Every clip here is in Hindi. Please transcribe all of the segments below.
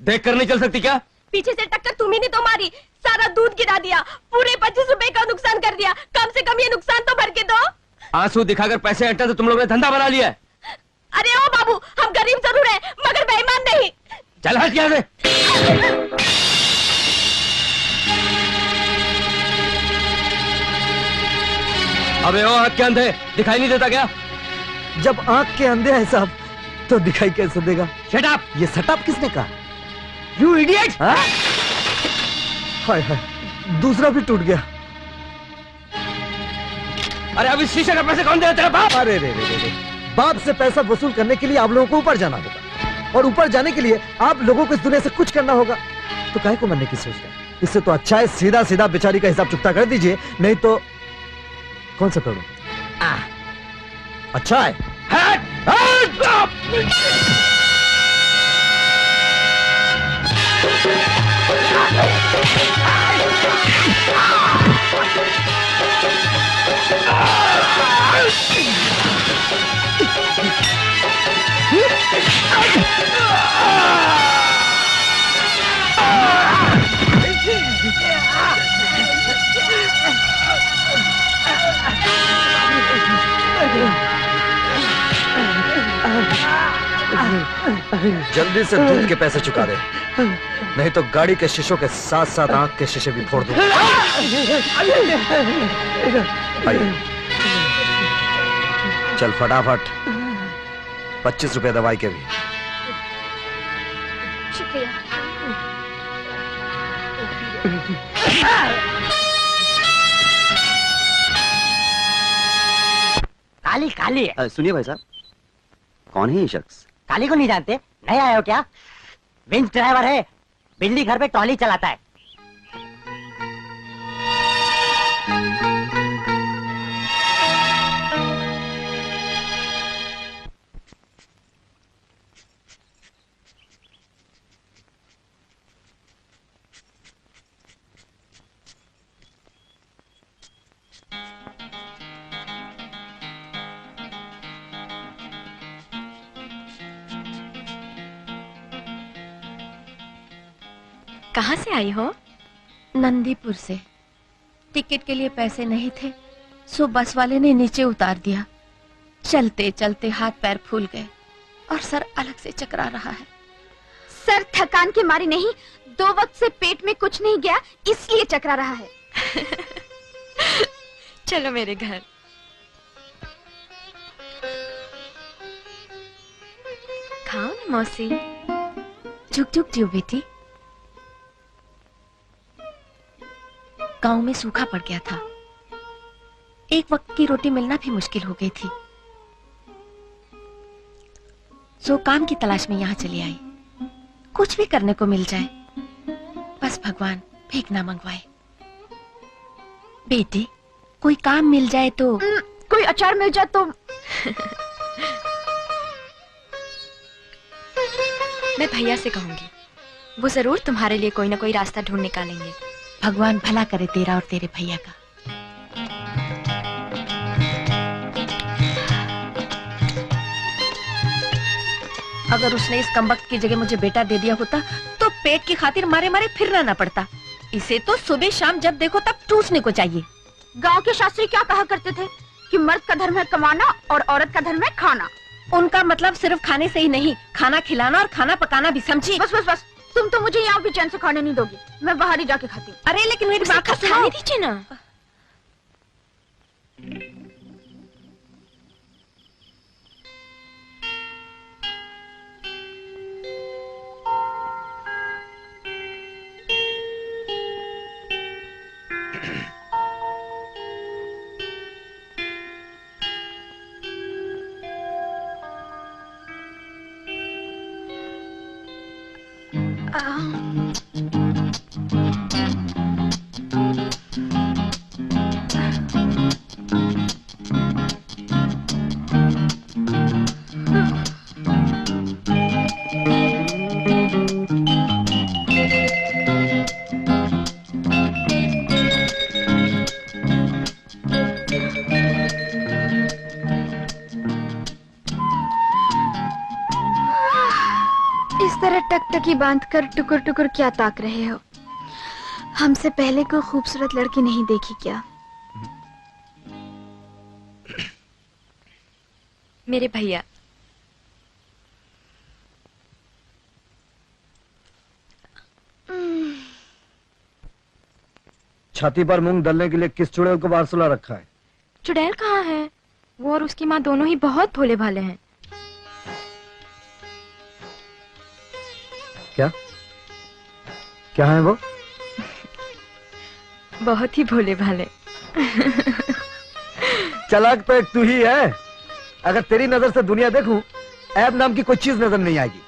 देख कर नहीं चल सकती क्या? पीछे से टक्कर तुम्ही ने तो मारी, सारा दूध गिरा दिया, पूरे 25 रुपए का नुकसान कर दिया। कम से कम ये नुकसान तो भर के दो। आंसू दिखाकर पैसे हटा तो तुम लोगों ने धंधा बना लिया है। अरे ओ बाबू, हम गरीब जरूर हैं, मगर बेईमान नहीं। चल हट यहाँ से। अबे ओ आँख के अंधे, दिखाई नहीं देता क्या? जब आँख के अंधे हैं साहब तो दिखाई कैसे देगा? Shut up! ये शट किसने कहा? You idiot! हाय हाय, दूसरा भी टूट गया। अरे अब इस शीशे का पैसे कौन देगा? तेरा बाप? अरे रे रे रे, बाप से पैसा वसूल करने के लिए आप लोगों को ऊपर जाना होगा, और ऊपर जाने के लिए आप लोगों को इस दुनिया से कुछ करना होगा। तो काहे को मरने की सोच रहे हैं? इससे तो अच्छा है सीधा सीधा बेचारी का हिसाब चुकता कर दीजिए, नहीं तो कौन सा करूं? अच्छा है। जल्दी से दूध के पैसे चुका दे, नहीं तो गाड़ी के शीशों के साथ साथ आंख के शीशे भी फोड़ दूंगा। चल फटाफट, 25 रुपए दवाई के भी। शुक्रिया। काली काली। सुनिए भाई साहब, कौन है ये शख्स? काली को नहीं जानते? नहीं आए हो क्या? विंच ड्राइवर है, बिजली घर पे ट्रॉली चलाता है। कहाँ से आई हो? नंदीपुर से। टिकट के लिए पैसे नहीं थे, सो बस वाले ने नीचे उतार दिया। चलते चलते हाथ पैर फूल गए और सर अलग से चकरा रहा है। सर थकान के मारे नहीं, 2 वक्त से पेट में कुछ नहीं गया इसलिए चकरा रहा है। चलो मेरे घर। खाओ ना मौसी। झुक झुक जियो बेटी। गांव में सूखा पड़ गया था, एक वक्त की रोटी मिलना भी मुश्किल हो गई थी, सो काम की तलाश में यहाँ चली आई। कुछ भी करने को मिल जाए, बस भगवान भीख ना मंगवाए। बेटी, कोई काम मिल जाए तो। कोई अचार मिल जाए तो। मैं भैया से कहूंगी, वो जरूर तुम्हारे लिए कोई ना कोई रास्ता ढूंढ निकालेंगे। भगवान भला करे तेरा और तेरे भैया का। अगर उसने इस कमबख्त की जगह मुझे बेटा दे दिया होता तो पेट की खातिर मारे मारे फिरना ना पड़ता। इसे तो सुबह शाम जब देखो तब टूसने को चाहिए। गांव के शास्त्री क्या कहा करते थे कि मर्द का धर्म है कमाना और औरत का धर्म है खाना। उनका मतलब सिर्फ खाने से ही नहीं, खाना खिलाना और खाना पकाना भी, समझी? बस बस बस, तुम तो मुझे यहाँ भी चैन से खाने नहीं दोगी, मैं बाहर ही जाके खाती हूँ। अरे लेकिन मेरी बात खाने दीजिए ना। इस तरह टकटकी बांधकर टुकुर टुकुर क्या ताक रहे हो? हमसे पहले कोई खूबसूरत लड़की नहीं देखी क्या? मेरे भैया। छाती पर मूंग दलने के लिए किस चुड़ैल को बाहर सुला रखा है? चुड़ैल कहाँ है? वो और उसकी माँ दोनों ही बहुत भोले भाले हैं। क्या क्या है वो? बहुत ही भोले भाले। चालाक तो एक तू ही है। अगर तेरी नजर से दुनिया देखूं, ऐब नाम की कोई चीज नजर नहीं आएगी।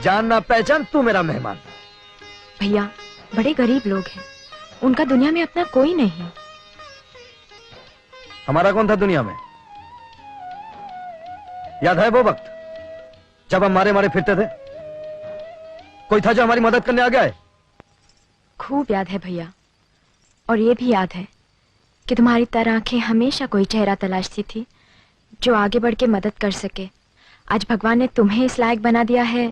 जान ना पहचान, तू मेरा मेहमान। भैया, बड़े गरीब लोग हैं, उनका दुनिया में अपना कोई नहीं। हमारा कौन था दुनिया में? याद है वो वक्त जब हम मारे मारे फिरते थे? कोई था जो हमारी मदद करने आ गया है? खूब याद है भैया, और ये भी याद है कि तुम्हारी तरह आंखें हमेशा कोई चेहरा तलाशती थी जो आगे बढ़ के मदद कर सके। आज भगवान ने तुम्हें इस लायक बना दिया है,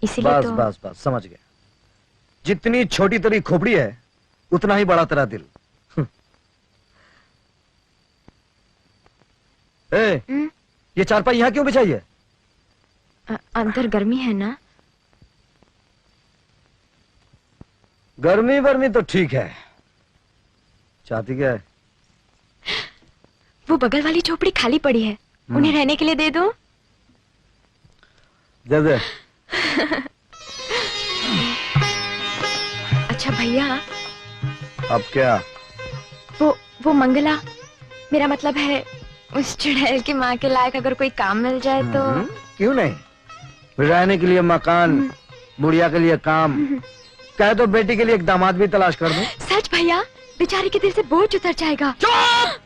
इसीलिए बस तो... बस बस समझ गया। जितनी छोटी तेरी खोपड़ी है, उतना ही बड़ा तेरा दिल। ये चारपाई यहाँ क्यों बिछाई है? अंदर गर्मी है ना? गर्मी वर्मी तो ठीक है, चाहती क्या है? वो बगल वाली झोपड़ी खाली पड़ी है, उन्हें रहने के लिए दे दो। दे दे। अच्छा भैया, अब क्या? वो मंगला, मेरा मतलब है उस चुड़ैल की माँ के लायक अगर कोई काम मिल जाए तो... क्यों नहीं? रहने के लिए मकान, बुढ़िया के लिए काम, कहे तो बेटी के लिए एक दामाद भी तलाश कर दूं। सच भैया, बेचारी के दिल से बोझ उतर जाएगा। चुप!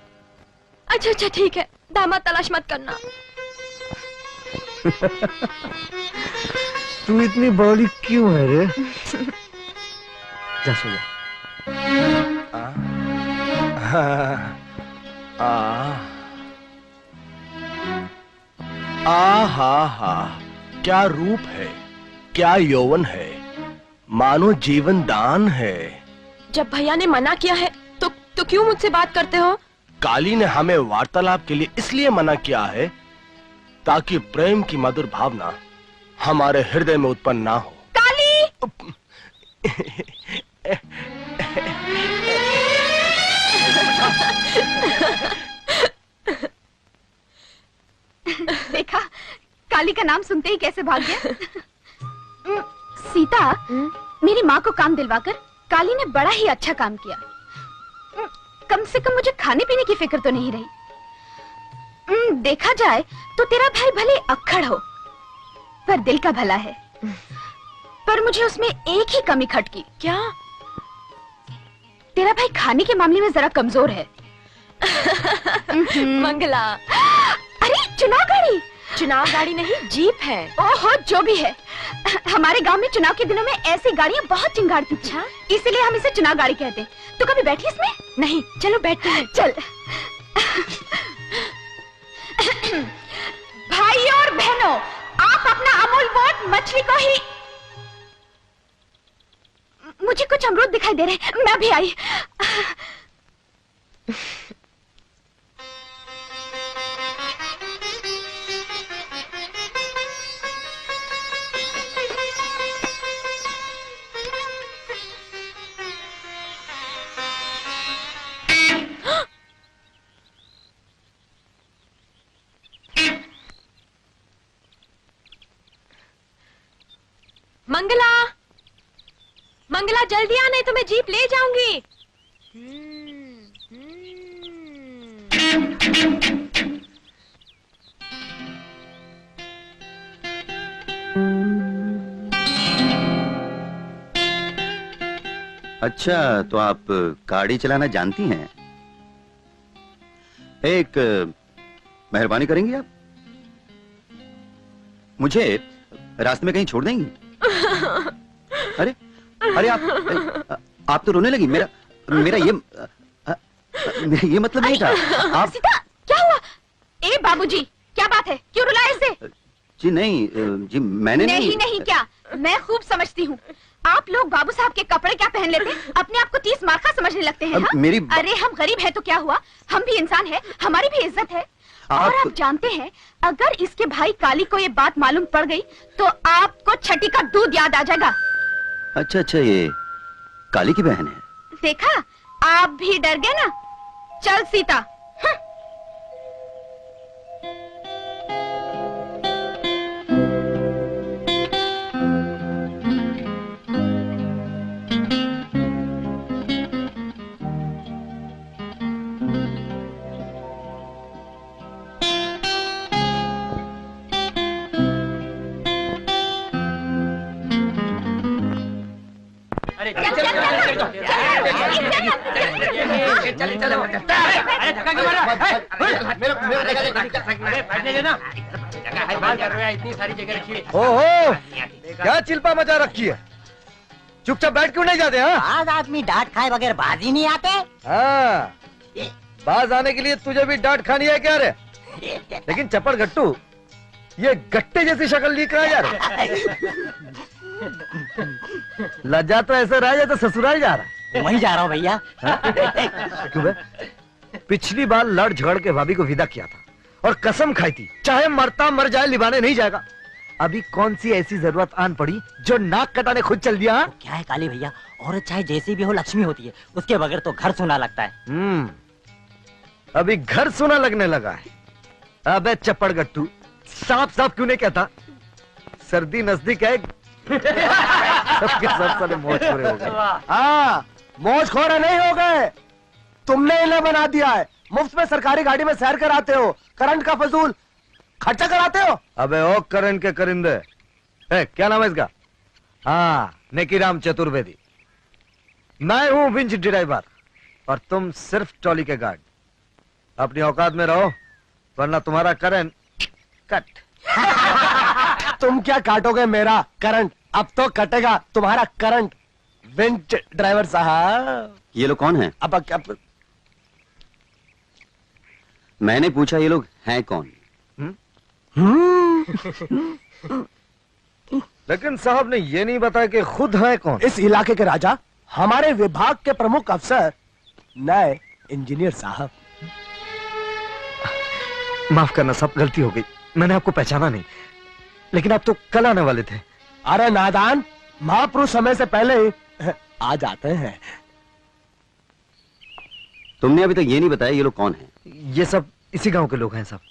अच्छा ठीक है, दामाद तलाश मत करना। तू इतनी बड़ी क्यों है रे? जा सो जा। हा हा, क्या रूप है, क्या यौवन है, मानो जीवन दान है। जब भैया ने मना किया है तो क्यों मुझसे बात करते हो? काली ने हमें वार्तालाप के लिए इसलिए मना किया है ताकि प्रेम की मधुर भावना हमारे हृदय में उत्पन्न ना हो। काली! देखा, काली का नाम सुनते ही कैसे भाग गया। सीता, मेरी माँ को काम दिलवाकर काली ने बड़ा ही अच्छा काम किया। कम से कम मुझे खाने पीने की फिक्र तो नहीं रही। देखा जाए तो तेरा भाई भले अक्खड़ हो, पर दिल का भला है। पर मुझे उसमें एक ही कमी खटकी। क्या? तेरा भाई खाने के मामले में जरा कमजोर है। मंगला, अरे चुनाव गाड़ी नहीं, जीप है। ओहो, जो भी है, हमारे गांव में चुनाव के दिनों में ऐसी गाड़ियां बहुत चिंगारती थी, इसीलिए हम इसे चुनाव गाड़ी कहते हैं। तो कभी बैठी इसमें? नहीं, चलो बैठते हैं। चल। भाइयों और बहनों, आप अपना अमूल वोट मछली को ही... मुझे कुछ अमरूद दिखाई दे रहे, मैं भी आई। मंगला जल्दी आ, नहीं तो मैं जीप ले जाऊंगी। अच्छा, तो आप गाड़ी चलाना जानती हैं? एक मेहरबानी करेंगी आप? मुझे रास्ते में कहीं छोड़ देंगी? अरे अरे आप तो रोने लगी। मेरा ये मतलब नहीं था। आप... सीता, क्या हुआ? ए बाबूजी, क्या बात है? क्यों रुलाए इसे? जी नहीं, जी मैंने नहीं नहीं क्या, मैं खूब समझती हूँ। आप लोग बाबू साहब के कपड़े क्या पहन लेते, अपने आप को 30 मार्का समझने लगते हैं। हाँ? अरे हम गरीब हैं तो क्या हुआ, हम भी इंसान हैं, हमारी भी इज्जत है। और आप जानते हैं, अगर इसके भाई काली को ये बात मालूम पड़ गई तो आपको छठी का दूध याद आ जाएगा। अच्छा अच्छा, ये काली की बहन है। देखा, आप भी डर गए ना। चल सीता। ओहो, क्या चिल्पा मचा रखी है? चुपचाप बैठ क्यों नहीं जाते? हाँ, आज आदमी डांट खाए बगैर बाज ही नहीं आते। हाँ, बाज आने के लिए तुझे भी डांट खानी है क्या रे? लेकिन चपड़ गट्टू, ये गट्टे जैसी शक्ल ली कहाँ जा रहे? लज्जा तो ऐसे रहा जैसे ससुराल जा रहा है। वहीं जा रहा हूँ भैया। क्यों बे? पिछली बार लड़ झगड़ के भाभी को विदा किया था और कसम खाई थी, चाहे मरता मर जाए लिबाने नहीं जाएगा। अभी कौन सी ऐसी जरूरत आन पड़ी जो नाक कटाने खुद चल दिया? तो क्या है काली भैया, औरत चाहे जैसी भी हो लक्ष्मी होती है, उसके बगैर तो घर सुना लगता है। अभी घर सुना लगने लगा है। अबे चप्पड़ गट्टू, साफ साफ क्यों नहीं कहता? सर्दी नजदीक है। सबके सब साले मौजखोरे हो गए। हाँ, मौजखोरे नहीं हो गए, तुमने इन्हें बना दिया है। मुफ्त में सरकारी गाड़ी में सैर कराते हो, करंट का फजूल खर्चा कराते हो। अबे ओ करंट के करिंदे, क्या नाम है इसका? हाँ, नेकीराम चतुर्वेदी। मैं हूँ विंच ड्राइवर और तुम सिर्फ ट्रॉली के गार्ड। अपनी औकात में रहो वरना तुम्हारा करंट कट। तुम क्या काटोगे मेरा करंट, अब तो कटेगा तुम्हारा करंट। विंच ड्राइवर साहब, ये लोग कौन हैं? अब मैंने पूछा ये लोग हैं कौन? लेकिन साहब ने ये नहीं बताया कि खुद है कौन। इस इलाके के राजा, हमारे विभाग के प्रमुख अफसर, नए इंजीनियर साहब। माफ करना साहब, गलती हो गई, मैंने आपको पहचाना नहीं। लेकिन आप तो कल आने वाले थे। अरे नादान, महापुरुष समय से पहले ही आ जाते हैं। तुमने अभी तक ये नहीं बताया ये लोग कौन हैं? ये सब इसी गांव के लोग हैं साहब।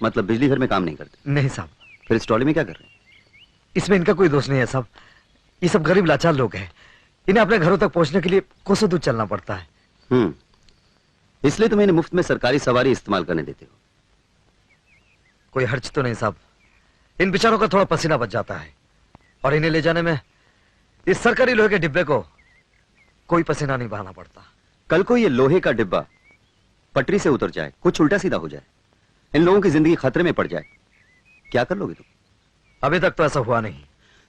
मतलब बिजली घर में काम नहीं करते? नहीं साहब। फिर इस ट्रॉली में क्या कर रहे हैं? इसमें इनका कोई दोष नहीं है साहब। ये सब गरीब लाचार लोग हैं, इन्हें अपने घरों तक पहुंचने के लिए कोसों दूर चलना पड़ता है। इसलिए तुम इन्हें मुफ्त में सरकारी सवारी इस्तेमाल करने देते हो? कोई हर्ज तो नहीं साहब, इन बेचारों का थोड़ा पसीना बच जाता है और इन्हें ले जाने में इस सरकारी लोहे के डिब्बे को कोई पसीना नहीं बहाना पड़ता। कल को ये लोहे का डिब्बा पटरी से उतर जाए, कुछ उल्टा सीधा हो जाए, इन लोगों की जिंदगी खतरे में पड़ जाए, क्या कर लोगे तुम? अभी तक तो ऐसा हुआ नहीं।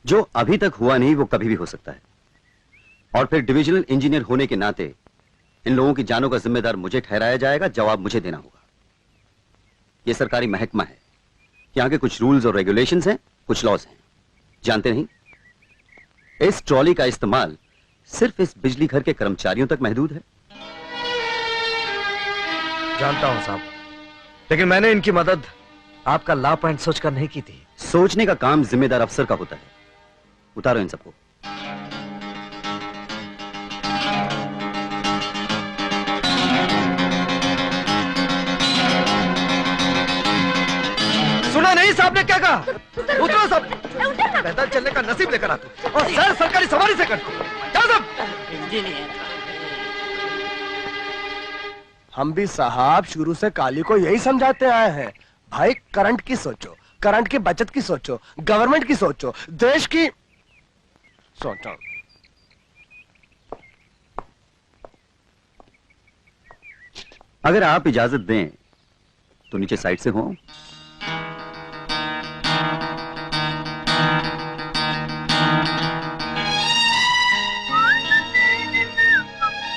जो अभी तक हुआ नहीं वो कभी भी हो सकता है। और फिर डिविजनल इंजीनियर होने के नाते इन लोगों की जानों का जिम्मेदार मुझे ठहराया जाएगा, जवाब मुझे देना होगा। यह सरकारी महकमा है, यहां के कुछ रूल्स और रेगुलेशंस हैं, कुछ लॉज हैं। जानते नहीं, इस ट्रॉली का इस्तेमाल सिर्फ इस बिजली घर के कर्मचारियों तक महदूद है। जानता हूं साहब, लेकिन मैंने इनकी मदद आपका ला पॉइंट सोचकर नहीं की थी। सोचने का काम जिम्मेदार अफसर का होता है। उतारो इन सबको। सुना नहीं साहब ने क्या कहा? उतरो सब, पैदल चलने का नसीब लेकर आते और सर सरकारी सवारी से करते। क्या सब? हम भी साहब शुरू से काली को यही समझाते आए हैं, भाई करंट की सोचो, करंट की बचत की सोचो, गवर्नमेंट की सोचो, देश की सोचो। अगर आप इजाजत दें तो नीचे साइड से हो।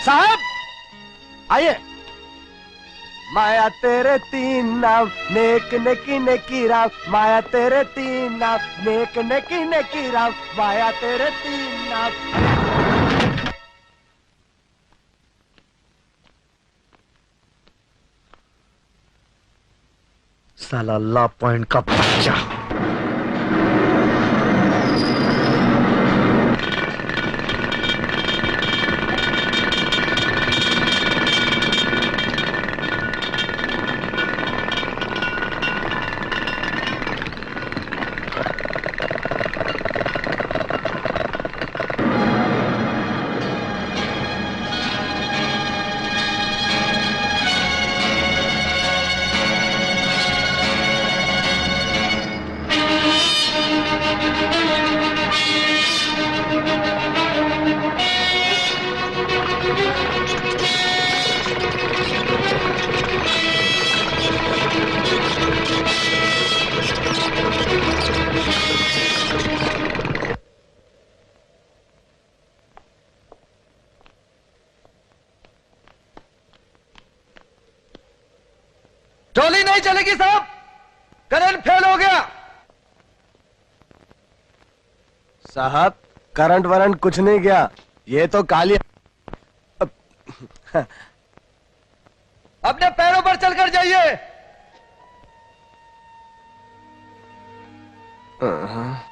साहब आइए, माया तेरे 3 नाम, नेक नेकी नेकी राम, माया तेरे 3 नाम, नेक नेकी नेकी राम, माया तेरे 3 नाम। साला ला पॉइंट का बच्चा। ट्रॉली नहीं चलेगी साहब, करंट फेल हो गया। साहब करंट वरंट कुछ नहीं गया, ये तो काली। अपने पैरों पर चलकर जाइए।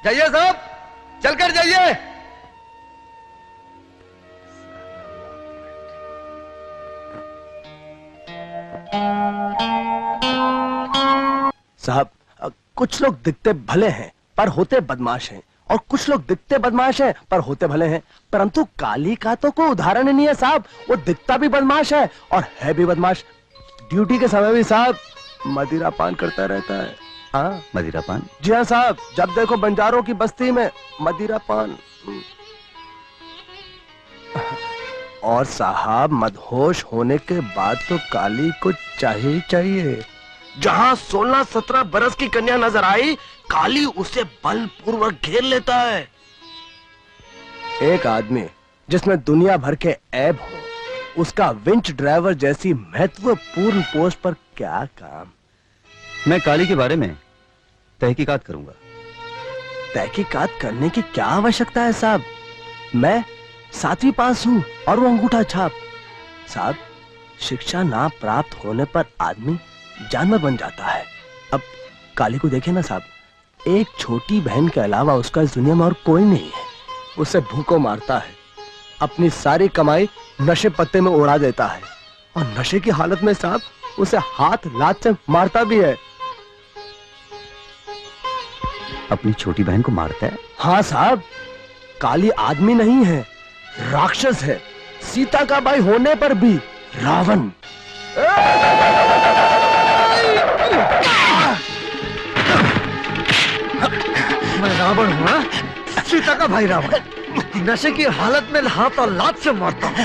जाइए साहब, चलकर जाइए। साहब कुछ लोग दिखते भले हैं पर होते बदमाश हैं, और कुछ लोग दिखते बदमाश हैं पर होते भले हैं, परंतु काली का तो कोई उदाहरण ही नहीं है साहब। वो दिखता भी बदमाश है और है भी बदमाश। ड्यूटी के समय भी साहब मदिरा पान करता रहता है। हाँ मदिरा पान? जी हाँ साहब, जब देखो बंजारों की बस्ती में मदिरा पान। और साहब मदहोश होने के बाद तो काली को चाहिए ही चाहिए। जहां 16-17 बरस की कन्या नजर आई, काली उसे बलपूर्वक घेर लेता है। एक आदमी जिसमें दुनिया भर के ऐब हो, उसका विंच ड्राइवर जैसी महत्वपूर्ण पोस्ट पर क्या काम। मैं काली के बारे में तहकीकात करूंगा। तहकीकात करने की क्या आवश्यकता है साहब? मैं 7वीं पास हूं और वो अंगूठा छाप। साहब शिक्षा ना प्राप्त होने पर आदमी जानवर बन जाता है। अब काली को देखे ना साहब, एक छोटी बहन के अलावा उसका इस दुनिया में और कोई नहीं है। उसे भूखों मारता है, अपनी सारी कमाई नशे पत्ते में उड़ा देता है, और नशे की हालत में साहब उसे हाथ लात से मारता भी है। अपनी छोटी बहन को मारता है? हाँ साहब, काली आदमी नहीं है, राक्षस है। सीता का भाई होने पर भी रावण। मैं रावण हूँ? सीता का भाई रावण नशे की हालत में हाथ और लात से मारता हूँ।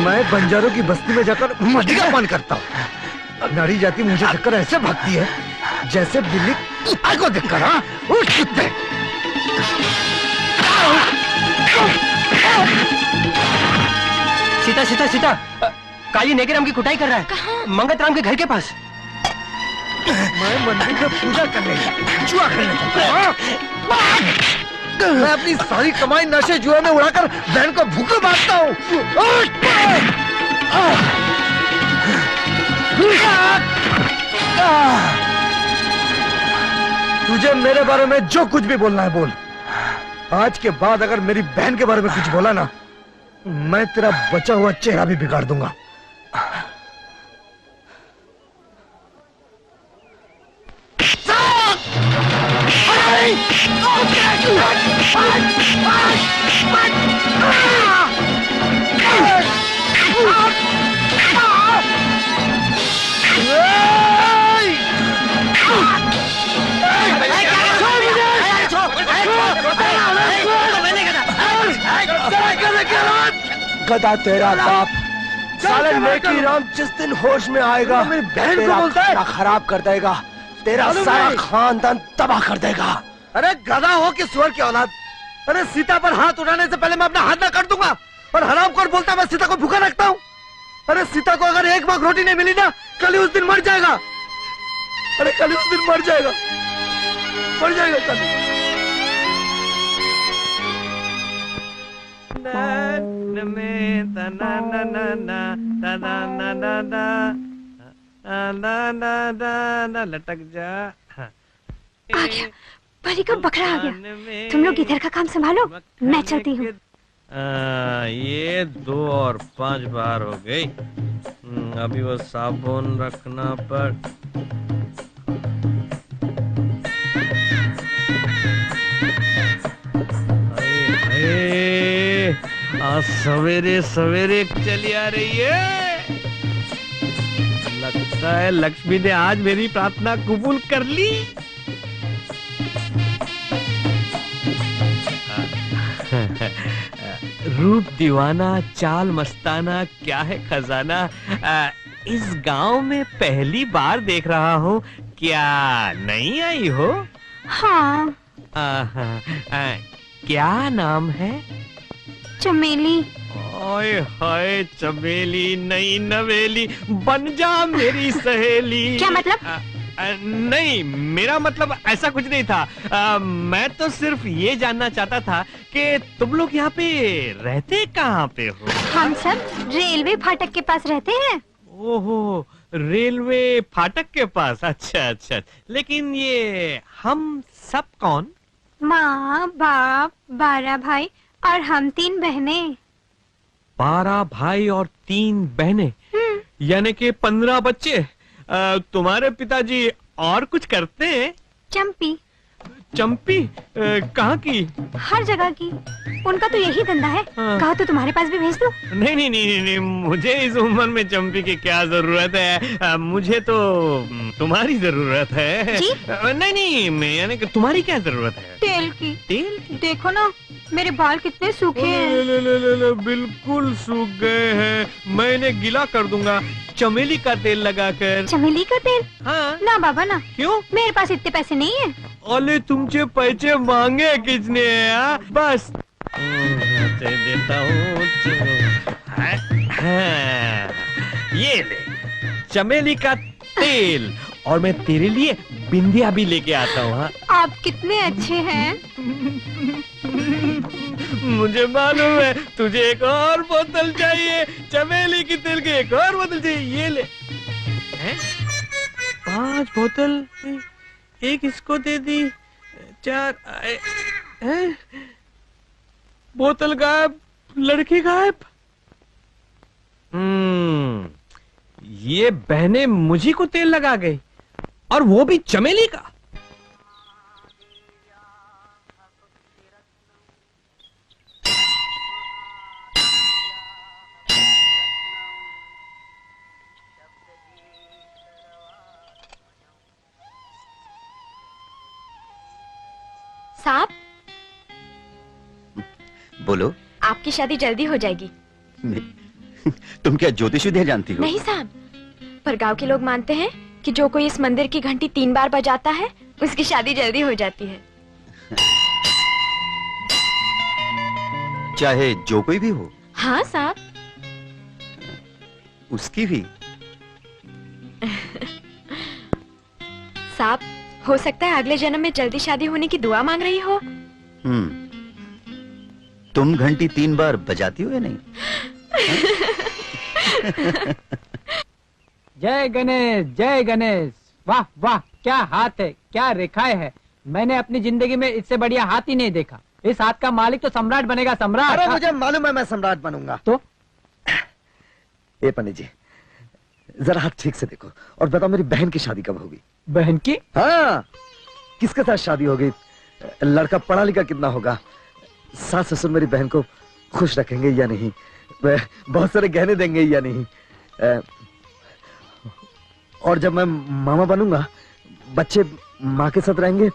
मैं बंजारों की बस्ती में जाकर मदिरा पान करता हूँ। नारी जाति मुझे देखकर ऐसे भागती है जैसे बिल्ली कुत्ते को देखकर। हाँ उठ कुत्ते। सीता सीता सीता, काली नेगेराम की कुटाई कर रहा है। मंगत राम के घर के पास। मैं मंदिर में पूजा करने जुआ खेलने जाता हूँ। मैं अपनी सारी कमाई नशे जुए में उड़ाकर बहन को भूखा मारता हूँ। तुझे मेरे बारे में जो कुछ भी बोलना है बोल। आज के बाद अगर मेरी बहन के बारे में कुछ बोला ना, मैं तेरा बचा हुआ चेहरा भी बिगाड़ दूंगा। गधा तेरा बाप साले नेकी राम जिस दिन होश में आएगा मेरी बहन को बोलता है, खराब कर देगा, तेरा सारा खानदान तबाह कर देगा। अरे गधा हो कि सुअर की औलाद, अरे सीता पर हाथ उठाने से पहले मैं अपना हाथ ना कर दूंगा। और हरामखोर बोलता है मैं सीता को भूखा रखता हूँ। अरे सीता को अगर एक वक्त रोटी नहीं मिली ना, कल ही उस दिन मर जाएगा। अरे कल ही उस दिन मर जाएगा कल। लटक जा। आ गया, परी का बकरा आ गया। तुम लोग इधर का काम संभालो, मैं चलती हूँ। ये 2 और 5 बार हो गई। अभी वो साबुन रखना पर आज सवेरे सवेरे चली आ रही है। लगता है लक्ष्मी ने आज मेरी प्रार्थना कबूल कर ली। रूप दीवाना, चाल मस्ताना, क्या है खजाना। इस गांव में पहली बार देख रहा हूँ, क्या नहीं आई हो? हाँ। क्या नाम है? चमेली। ओए हाय चमेली नहीं नवेली, बन जा मेरी सहेली। क्या मतलब? नहीं, मेरा मतलब ऐसा कुछ नहीं था। मैं तो सिर्फ ये जानना चाहता था कि तुम लोग यहाँ पे रहते कहाँ पे हो? हम सब रेलवे फाटक के पास रहते हैं। ओहो, रेलवे फाटक के पास। अच्छा अच्छा, लेकिन ये हम सब कौन? माँ, बाप, 12 भाई और हम 3 बहनें। 12 भाई और 3 बहनें, यानी कि 15 बच्चे। तुम्हारे पिताजी और कुछ करते हैं? चंपी। चंपी? कहाँ की? हर जगह की। उनका तो यही धंधा है। कहा तो तुम्हारे पास भी भेज दूं? नहीं नहीं नहीं नहीं, मुझे इस उम्र में चंपी की क्या जरूरत है। मुझे तो तुम्हारी जरूरत है। जी? नहीं नहीं, यानी कि तुम्हारी क्या जरूरत है? तेल की। तेल की? देखो ना, मेरे बाल कितने सूखे हैं। ले, बिल्कुल सूख गए हैं। मैं इन्हें गीला कर दूंगा चमेली का तेल लगाकर। चमेली का तेल? हाँ। ना बाबा ना। क्यों? मेरे पास इतने पैसे नहीं है। अरे तुमसे पैसे मांगे किसने? बस दे देता हूँ। ये ले चमेली का तेल, और मैं तेरे लिए बिंदिया भी लेके आता हूँ। हाँ? आप कितने अच्छे हैं। मुझे मालूम है तुझे एक और बोतल चाहिए, चमेली की तेल की एक और बोतल चाहिए। ये ले। 5 बोतल, एक इसको दे दी, 4 बोतल गायब, लड़की गायब। ये बहनें मुझी को तेल लगा गई, और वो भी चमेली का। साहब, बोलो। आपकी शादी जल्दी हो जाएगी। तुम क्या ज्योतिष विद्या जानती हो? नहीं साहब, पर गांव के लोग मानते हैं कि जो कोई इस मंदिर की घंटी 3 बार बजाता है, उसकी शादी जल्दी हो जाती है। चाहे जो कोई भी हो? हाँ साहब। उसकी भी? साहब, हो सकता है अगले जन्म में जल्दी शादी होने की दुआ मांग रही हो। तुम घंटी 3 बार बजाती हो या नहीं? जय गणेश, जय गणेश। वाह वाह, क्या हाथ है, क्या रेखाएं है। मैंने अपनी जिंदगी में इससे बढ़िया हाथ ही नहीं देखा। इस हाथ का मालिक तो सम्राट बनेगा, सम्राट। अरे मुझे मालूम है मैं सम्राट बनूंगा। तो ए पंडित जी, जरा हाथ ठीक से देखो और बताओ मेरी बहन की शादी कब होगी? बहन की? हाँ, किसके साथ शादी होगी? लड़का पढ़ा लिखा कितना होगा? सास ससुर मेरी बहन को खुश रखेंगे या नहीं? बहुत सारे गहने देंगे या नहीं? और जब मैं मामा बनूंगा, बच्चे माँ के साथ रहेंगे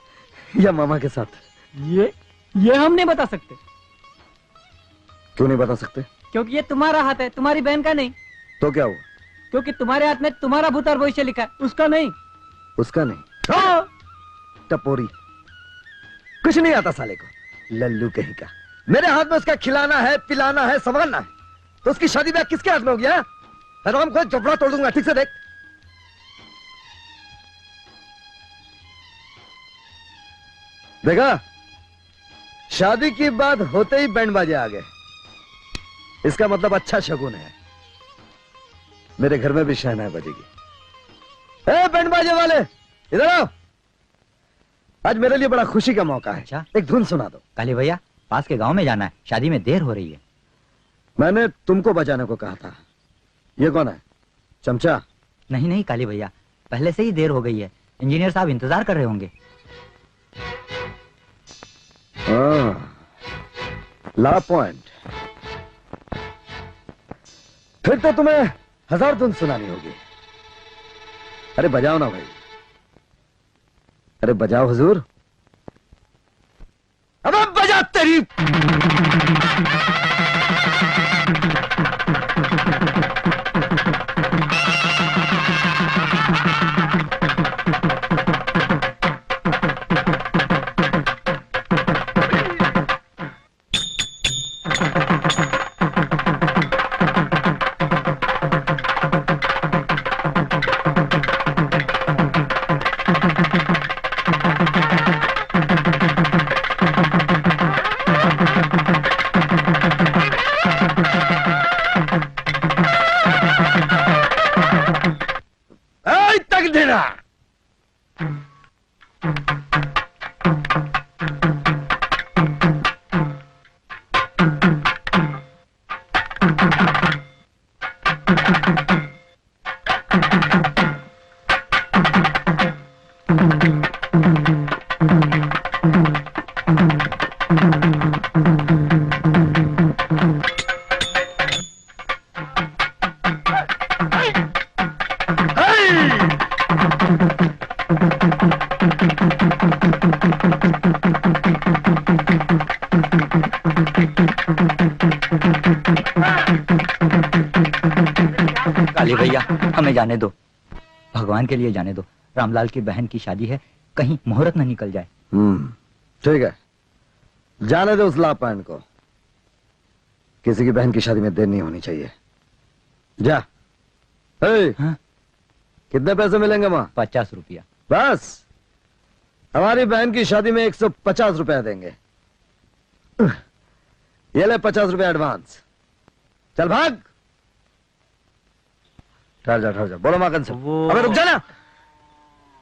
या मामा के साथ? ये हम नहीं बता सकते। क्यों नहीं बता सकते? क्योंकि ये तुम्हारा हाथ है, तुम्हारी बहन का नहीं। तो क्या हुआ? क्योंकि तुम्हारे हाथ में तुम्हारा भूत और भविष्य लिखा है, उसका नहीं। उसका नहीं? टपोरी, कुछ नहीं आता साले को, लल्लू कहीं का। मेरे हाथ में उसका खिलाना है, पिलाना है, संभालना है, तो उसकी शादी ब्याह किसके हाथ में हो गया? राम को चपड़ा तोड़ दूंगा, ठीक से देख। देखा, शादी की बात होते ही बैंड बाजे आ गए। इसका मतलब अच्छा शगुन है। मेरे घर में भी शहनाई बजेगी। ए बैंड बाजे वाले, इधर आओ। आज मेरे लिए बड़ा खुशी का मौका है। अच्छा? एक धुन सुना दो। काली भैया, पास के गांव में जाना है, शादी में देर हो रही है। मैंने तुमको बजाने को कहा था। ये कौन है? चमचा? नहीं नहीं काली भैया, पहले से ही देर हो गई है, इंजीनियर साहब इंतजार कर रहे होंगे। ला पॉइंट। फिर तो तुम्हें 1000 धुन सुनानी होगी। अरे बजाओ ना भाई, अरे बजाओ हुजूर। अब बजा तेरी। तक देना। काली भैया, हमें जाने दो, भगवान के लिए जाने दो। रामलाल की बहन की शादी है, कहीं मुहूर्त न निकल जाए। ठीक है, जाने दो उस लापान को। किसी की बहन की शादी में देर नहीं होनी चाहिए। जा। हाँ? कितने पैसे मिलेंगे वहां? 50 रुपया। बस, हमारी बहन की शादी में 150 रुपया देंगे। ये ले 50 रुपया एडवांस। चल भाग। ठहर जा। बोलो माकन से। अबे रुक जाना।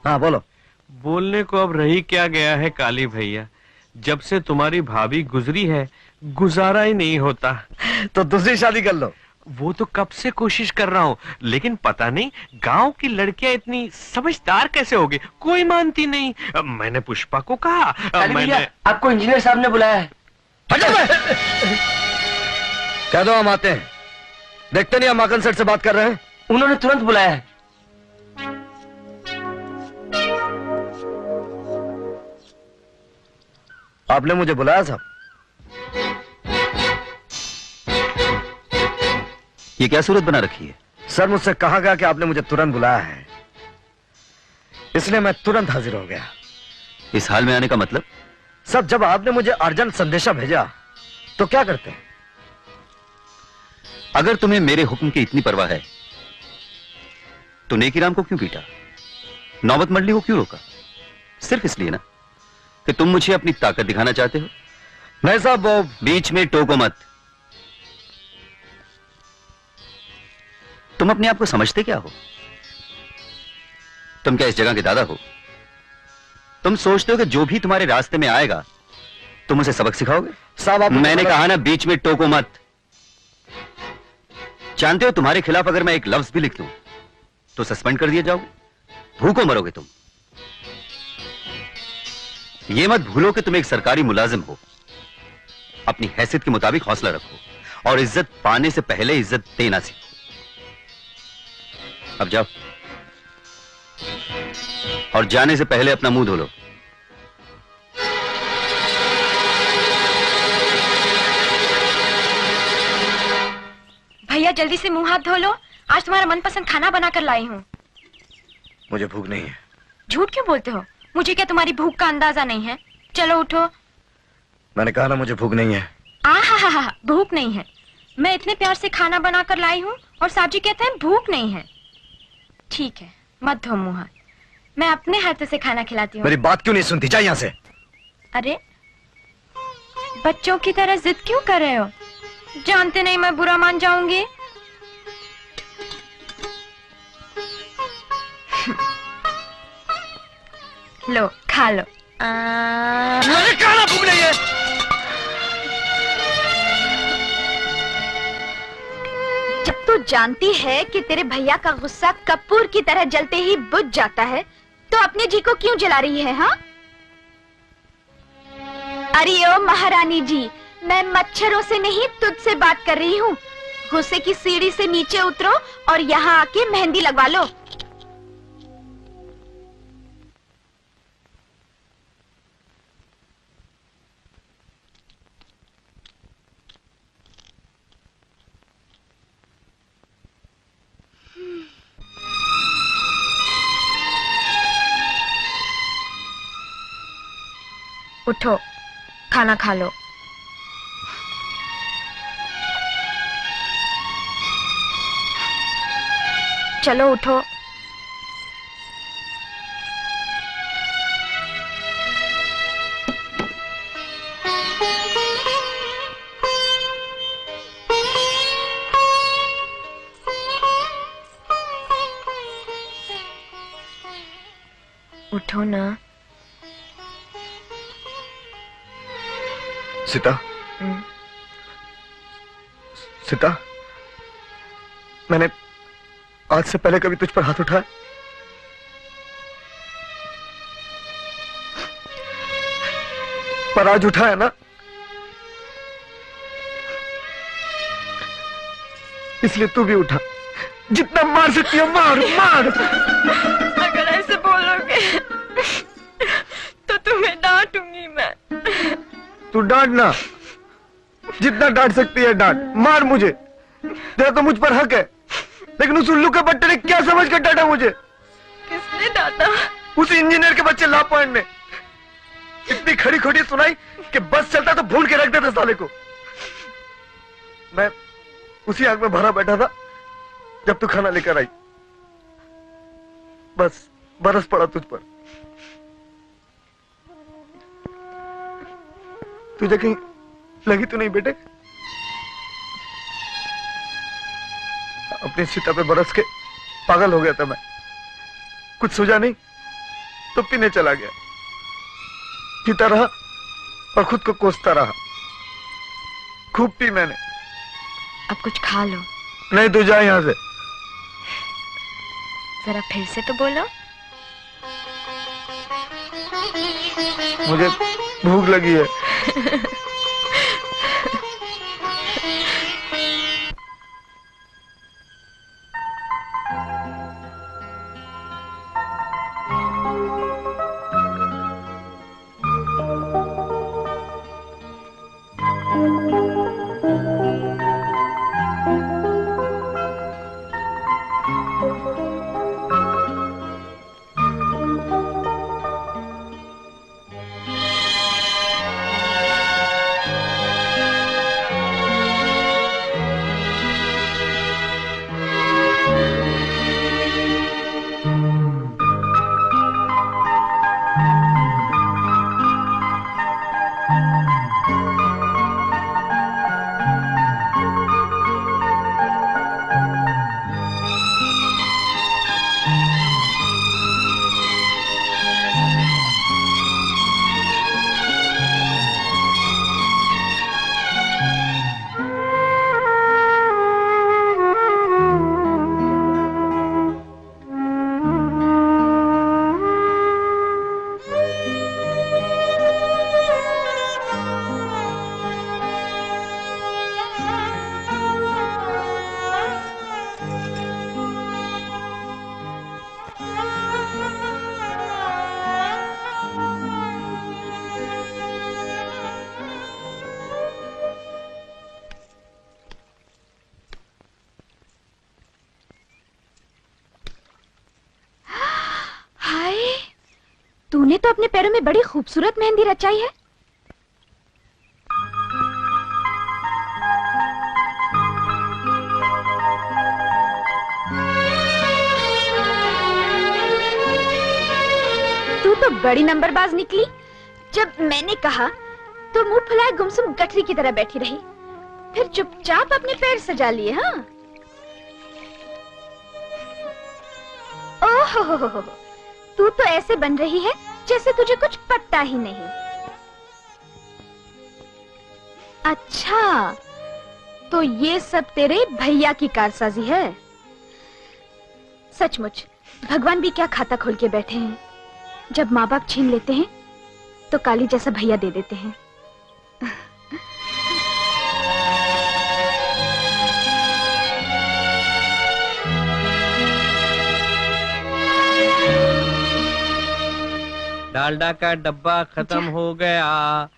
हाँ बोलो। बोलने को अब रही क्या गया है काली भैया, जब से तुम्हारी भाभी गुजरी है गुजारा ही नहीं होता। तो दूसरी शादी कर लो। वो तो कब से कोशिश कर रहा हूँ, लेकिन पता नहीं गांव की लड़कियां इतनी समझदार कैसे होगी, कोई मानती नहीं। मैंने पुष्पा को कहा, मैंने आपको इंजीनियर साहब ने बुलाया है। कह दो हम आते हैं। देखते नहीं हम माकन सेठ से बात कर रहे हैं। उन्होंने तुरंत बुलाया है। आपने मुझे बुलाया साहब? ये क्या सूरत बना रखी है? सर मुझसे कहा गया कि आपने मुझे तुरंत बुलाया है, इसलिए मैं तुरंत हाजिर हो गया। इस हाल में आने का मतलब? सब जब आपने मुझे अर्जेंट संदेशा भेजा तो क्या करते हैं? अगर तुम्हें मेरे हुक्म की इतनी परवाह है तो नेकीराम को क्यों पीटा, नौबत मंडली को क्यों रोका? सिर्फ इसलिए ना कि तुम मुझे अपनी ताकत दिखाना चाहते हो? नहीं साहब, वो बीच में टोको मत। तुम अपने आप को समझते क्या हो? तुम क्या इस जगह के दादा हो? तुम सोचते हो कि जो भी तुम्हारे रास्ते में आएगा तुम उसे सबक सिखाओगे? साहब मैंने कहा ना, बीच में टोको मत। जानते हो तुम्हारे खिलाफ अगर मैं एक लफ्ज भी लिख दूं तो सस्पेंड कर दिए जाओगे, भूखों मरोगे तुम। यह मत भूलो कि तुम एक सरकारी मुलाजिम हो। अपनी हैसियत के मुताबिक हौसला रखो और इज्जत पाने से पहले इज्जत देना सीखो। अब जाओ और जाने से पहले अपना मुंह धो लो। भैया जल्दी से मुंह हाथ धो लो, आज तुम्हारा मनपसंद खाना बनाकर लाई हूँ। मुझे भूख नहीं है। झूठ क्यों बोलते हो? मुझे क्या तुम्हारी भूख का अंदाजा नहीं है? चलो उठो। मैंने कहा ना मुझे भूख नहीं है। आहा, भूख नहीं है। मैं इतने प्यार से खाना बनाकर लाई हूँ और साहब जी कहते हैं भूख नहीं है। ठीक है, मत धो मुँह, मैं अपने हाथों से खाना खिलाती हूँ। मेरी बात क्यों नहीं सुनती? जा यहाँ से। अरे बच्चों की तरह जिद क्यों कर रहे हो? जानते नहीं मैं बुरा मान जाऊंगी। लो खा लो। मैंने खाना भूख नहीं है। जब तू जानती है कि तेरे भैया का गुस्सा कपूर की तरह जलते ही बुझ जाता है, तो अपने जी को क्यों जला रही है? हाँ? अरे ओ महारानी जी, मैं मच्छरों से नहीं तुझसे बात कर रही हूँ। गुस्से की सीढ़ी से नीचे उतरो और यहाँ आके मेहंदी लगवा लो। उठो, खाना खा लो। चलो उठो। उठो ना। सीता, सीता, मैंने आज से पहले कभी तुझ पर हाथ उठाया? पर आज उठाया ना, इसलिए तू भी उठा। जितना मार सकती हो मार, मार। अगर ऐसे बोलोगे तो तुम्हें डांटूंगी मैं। तू डांट ना, जितना डांट सकती है डांट, मार मुझे। तेरा तो मुझ पर हक है, लेकिन उस उल्लू के बट्टे ने क्या समझ कर डांटा मुझे? किसने डांटा? उस इंजीनियर के बच्चे लापॉइंट ने इतनी खड़ी खोटी सुनाई कि बस चलता तो भूल के रख देता साले को। मैं उसी आग में भरा बैठा था जब तू खाना लेकर आई। बस बरस पड़ा तुझ पर। तुझे कहीं लगी तो नहीं बेटे? अपनी सीता पे बरस के पागल हो गया था मैं। कुछ सूझा नहीं तो पीने चला गया। पीता रहा और खुद को कोसता रहा। खूब पी मैंने। अब कुछ खा लो। नहीं, तू जा यहां से। जरा फिर से तो बोलो। मुझे भूख लगी है। तूने तो अपने पैरों में बड़ी खूबसूरत मेहंदी रचाई है। तो बड़ी नंबरबाज निकली। जब मैंने कहा तो मुंह फुलाए गुमसुम गठरी की तरह बैठी रही, फिर चुपचाप अपने पैर सजा लिए। हाँ, ओहो, तू तो ऐसे बन रही है जैसे तुझे कुछ पता ही नहीं। अच्छा, तो ये सब तेरे भैया की कारसाजी है। सचमुच भगवान भी क्या खाता खोल के बैठे हैं। जब माँ बाप छीन लेते हैं तो काली जैसा भैया दे देते हैं। डालडा का डब्बा खत्म हो गया,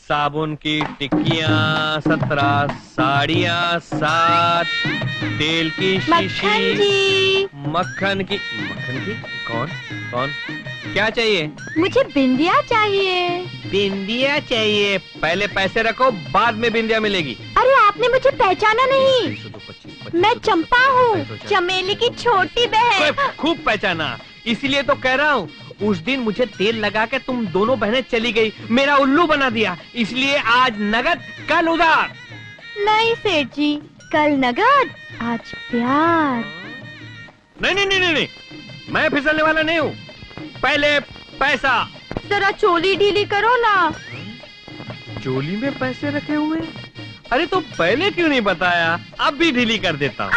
साबुन की टिक्कियाँ 17, साड़ियाँ 7, तेल की शीशी, मक्खन की कौन कौन क्या चाहिए? मुझे बिंदिया चाहिए। बिंदिया चाहिए? पहले पैसे रखो, बाद में बिंदिया मिलेगी। अरे आपने मुझे पहचाना नहीं। मैं चंपा हूँ, चमेली की छोटी बहन। खूब पहचाना, इसीलिए तो कह रहा हूँ। उस दिन मुझे तेल लगा के तुम दोनों बहनें चली गई, मेरा उल्लू बना दिया, इसलिए आज नगद कल उधार। नहीं सेठ जी, कल नगद आज प्यार। नहीं, मैं फिसलने वाला नहीं हूँ। पहले पैसा। जरा चोली ढीली करो ना। चोली में पैसे रखे हुए? अरे तो पहले क्यों नहीं बताया? अब भी ढीली कर देता हूँ।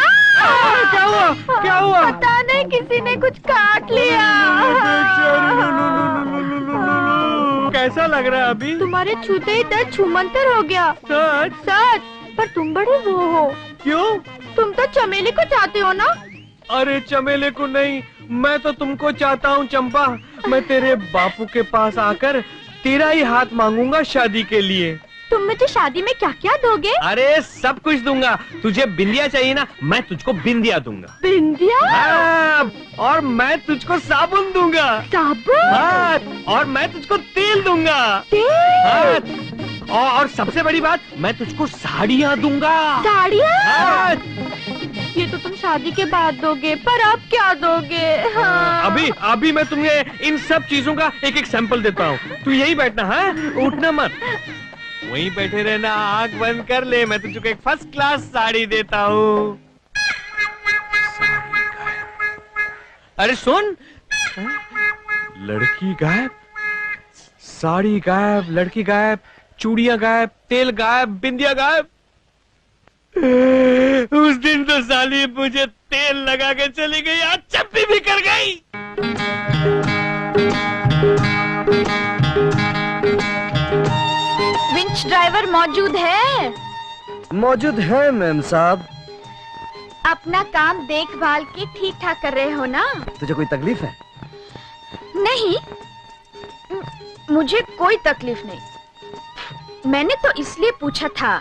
क्या हुआ? क्या हुआ? पता नहीं, किसी ने कुछ काट लिया। कैसा लग रहा है अभी? तुम्हारे छूते ही दर्द छूमंतर हो गया। सच? सच, पर तुम बड़े वो हो। क्यों? तुम तो चमेली को चाहते हो ना? अरे चमेले को नहीं, मैं तो तुमको चाहता हूँ चंपा। मैं तेरे बापू के पास आकर तेरा ही हाथ मांगूंगा शादी के लिए। तुम मुझे शादी में क्या क्या दोगे? अरे सब कुछ दूंगा। तुझे बिंदिया चाहिए ना, मैं तुझको बिंदिया दूंगा। बिंदिया? हाँ, और मैं तुझको साबुन दूंगा। साबुन? हाँ, और मैं तुझको तेल दूंगा। तेल? हाँ, और सबसे बड़ी बात, मैं तुझको साड़ियाँ दूंगा। साड़ियाँ? हाँ। ये तो तुम शादी के बाद दोगे, पर अब क्या दोगे? हाँ। अभी मैं तुम्हें इन सब चीजों का एक एक सैंपल देता हूँ। तू यही बैठना, हाँ, उठना मत, वहीं बैठे रहना, आंख बंद कर ले, मैं तुझको एक फर्स्ट क्लास साड़ी देता हूँ। अरे सुन, लड़की गायब, साड़ी गायब, लड़की गायब, चूड़ियां गायब, तेल गायब, बिंदिया गायब। उस दिन तो साली मुझे तेल लगा के चली गई, आज चप्पी भी कर गई। विंच ड्राइवर मौजूद है? मौजूद है मैम साहब। अपना काम देखभाल के ठीक ठाक कर रहे हो ना? तुझे कोई तकलीफ है? नहीं, मुझे कोई तकलीफ नहीं। मैंने तो इसलिए पूछा था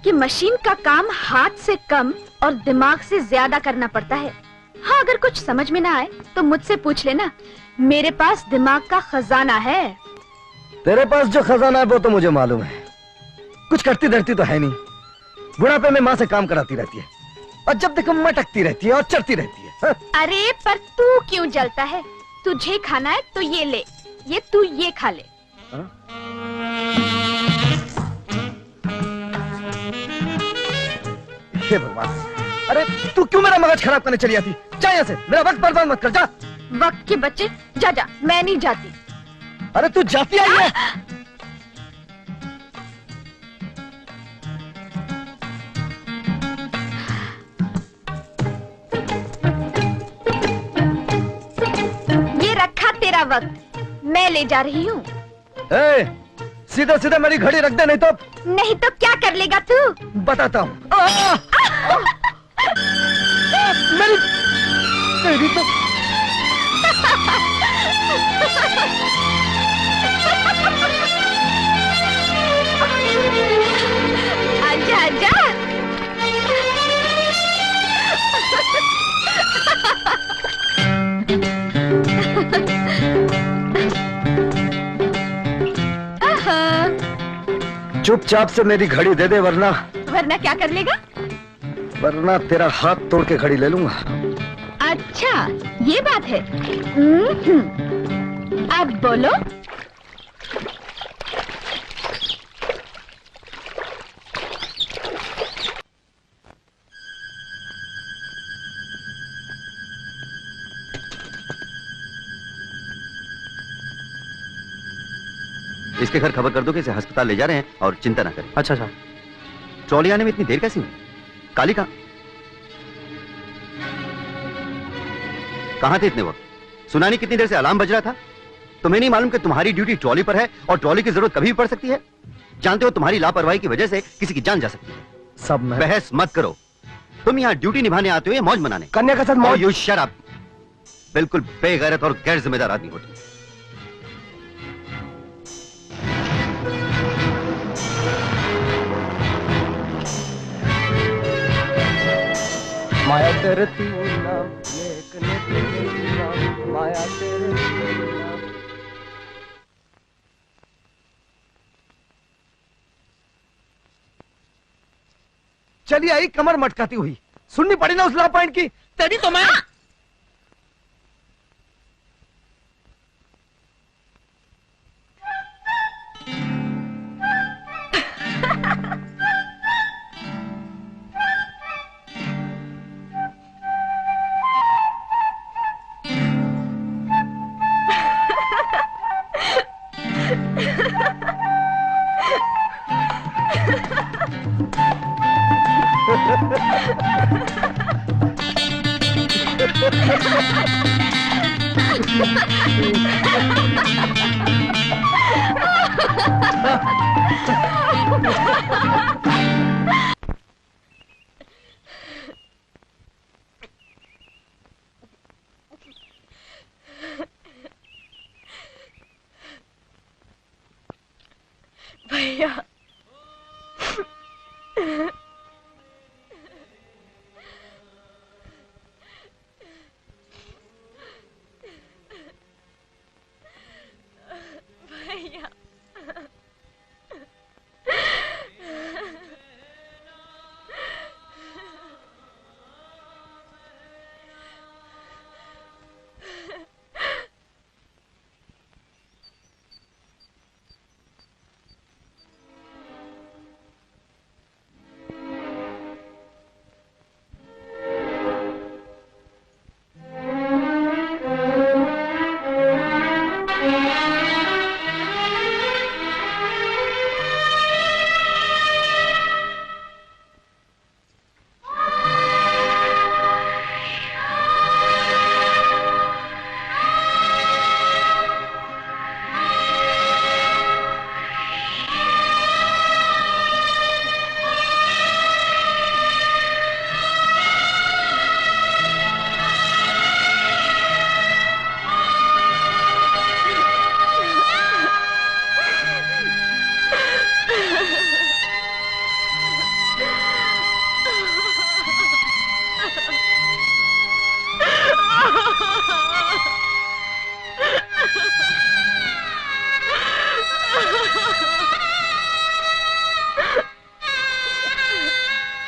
कि मशीन का काम हाथ से कम और दिमाग से ज्यादा करना पड़ता है। हाँ, अगर कुछ समझ में ना आए तो मुझसे पूछ लेना, मेरे पास दिमाग का खजाना है। तेरे पास जो खजाना है वो तो मुझे मालूम है। कुछ करती धरती तो है नहीं। बुढ़ापे में माँ से काम कराती रहती है और जब देखो मटकती रहती है और चढ़ती रहती है। हाँ? अरे पर तू क्यों जलता है? तुझे खाना है तो ये ले, ये तू ये खा ले। हाँ? हे भगवान, अरे तू क्यों मेरा मगज खराब करने चली आती? जा यहाँ से, मेरा वक्त बर्बाद मत कर, जा। वक्त के बच्चे, जा जा, मैं नहीं जाती। अरे तू जाती आई है? ये रखा तेरा वक्त, मैं ले जा रही हूँ। सीधा सीधा मेरी घड़ी रख दे, नहीं तो क्या कर लेगा तू? बताता हूँ। मेरी तो आजा आजा। चुपचाप से मेरी घड़ी दे दे, वरना क्या कर लेगा? वरना तेरा हाथ तोड़ के घड़ी ले लूंगा। अच्छा, ये बात है। अब बोलो। इसके घर खबर कर दो कि इसे अस्पताल ले जा रहे हैं और चिंता ना करें। अच्छा अच्छा। ट्रॉली आने में इतनी देर कैसी हुई? काली कहां थे इतने वक्त? सुना नहीं कितनी देर से अलार्म बज रहा था? तुम्हें नहीं मालूम कि तुम्हारी ड्यूटी ट्रॉली पर है और ट्रॉली की जरूरत कभी भी पड़ सकती है? जानते हो तुम्हारी लापरवाही की वजह से किसी की जान जा सकती है। सब मैं बहस मत करो। तुम यहाँ ड्यूटी निभाने आते हो या मौज मनाने? कन्या के साथ मौज। You shut up. बिल्कुल बेगैरत और गैर जिम्मेदार आदमी हो तुम। माया तेरे तू नाम लेकने तेरे नाम माया तेरे तू नाम। चलिए आई कमर मटकाती हुई, सुननी पड़ी ना उस ला पॉइंट की। तेरी तो मैं भैया भैया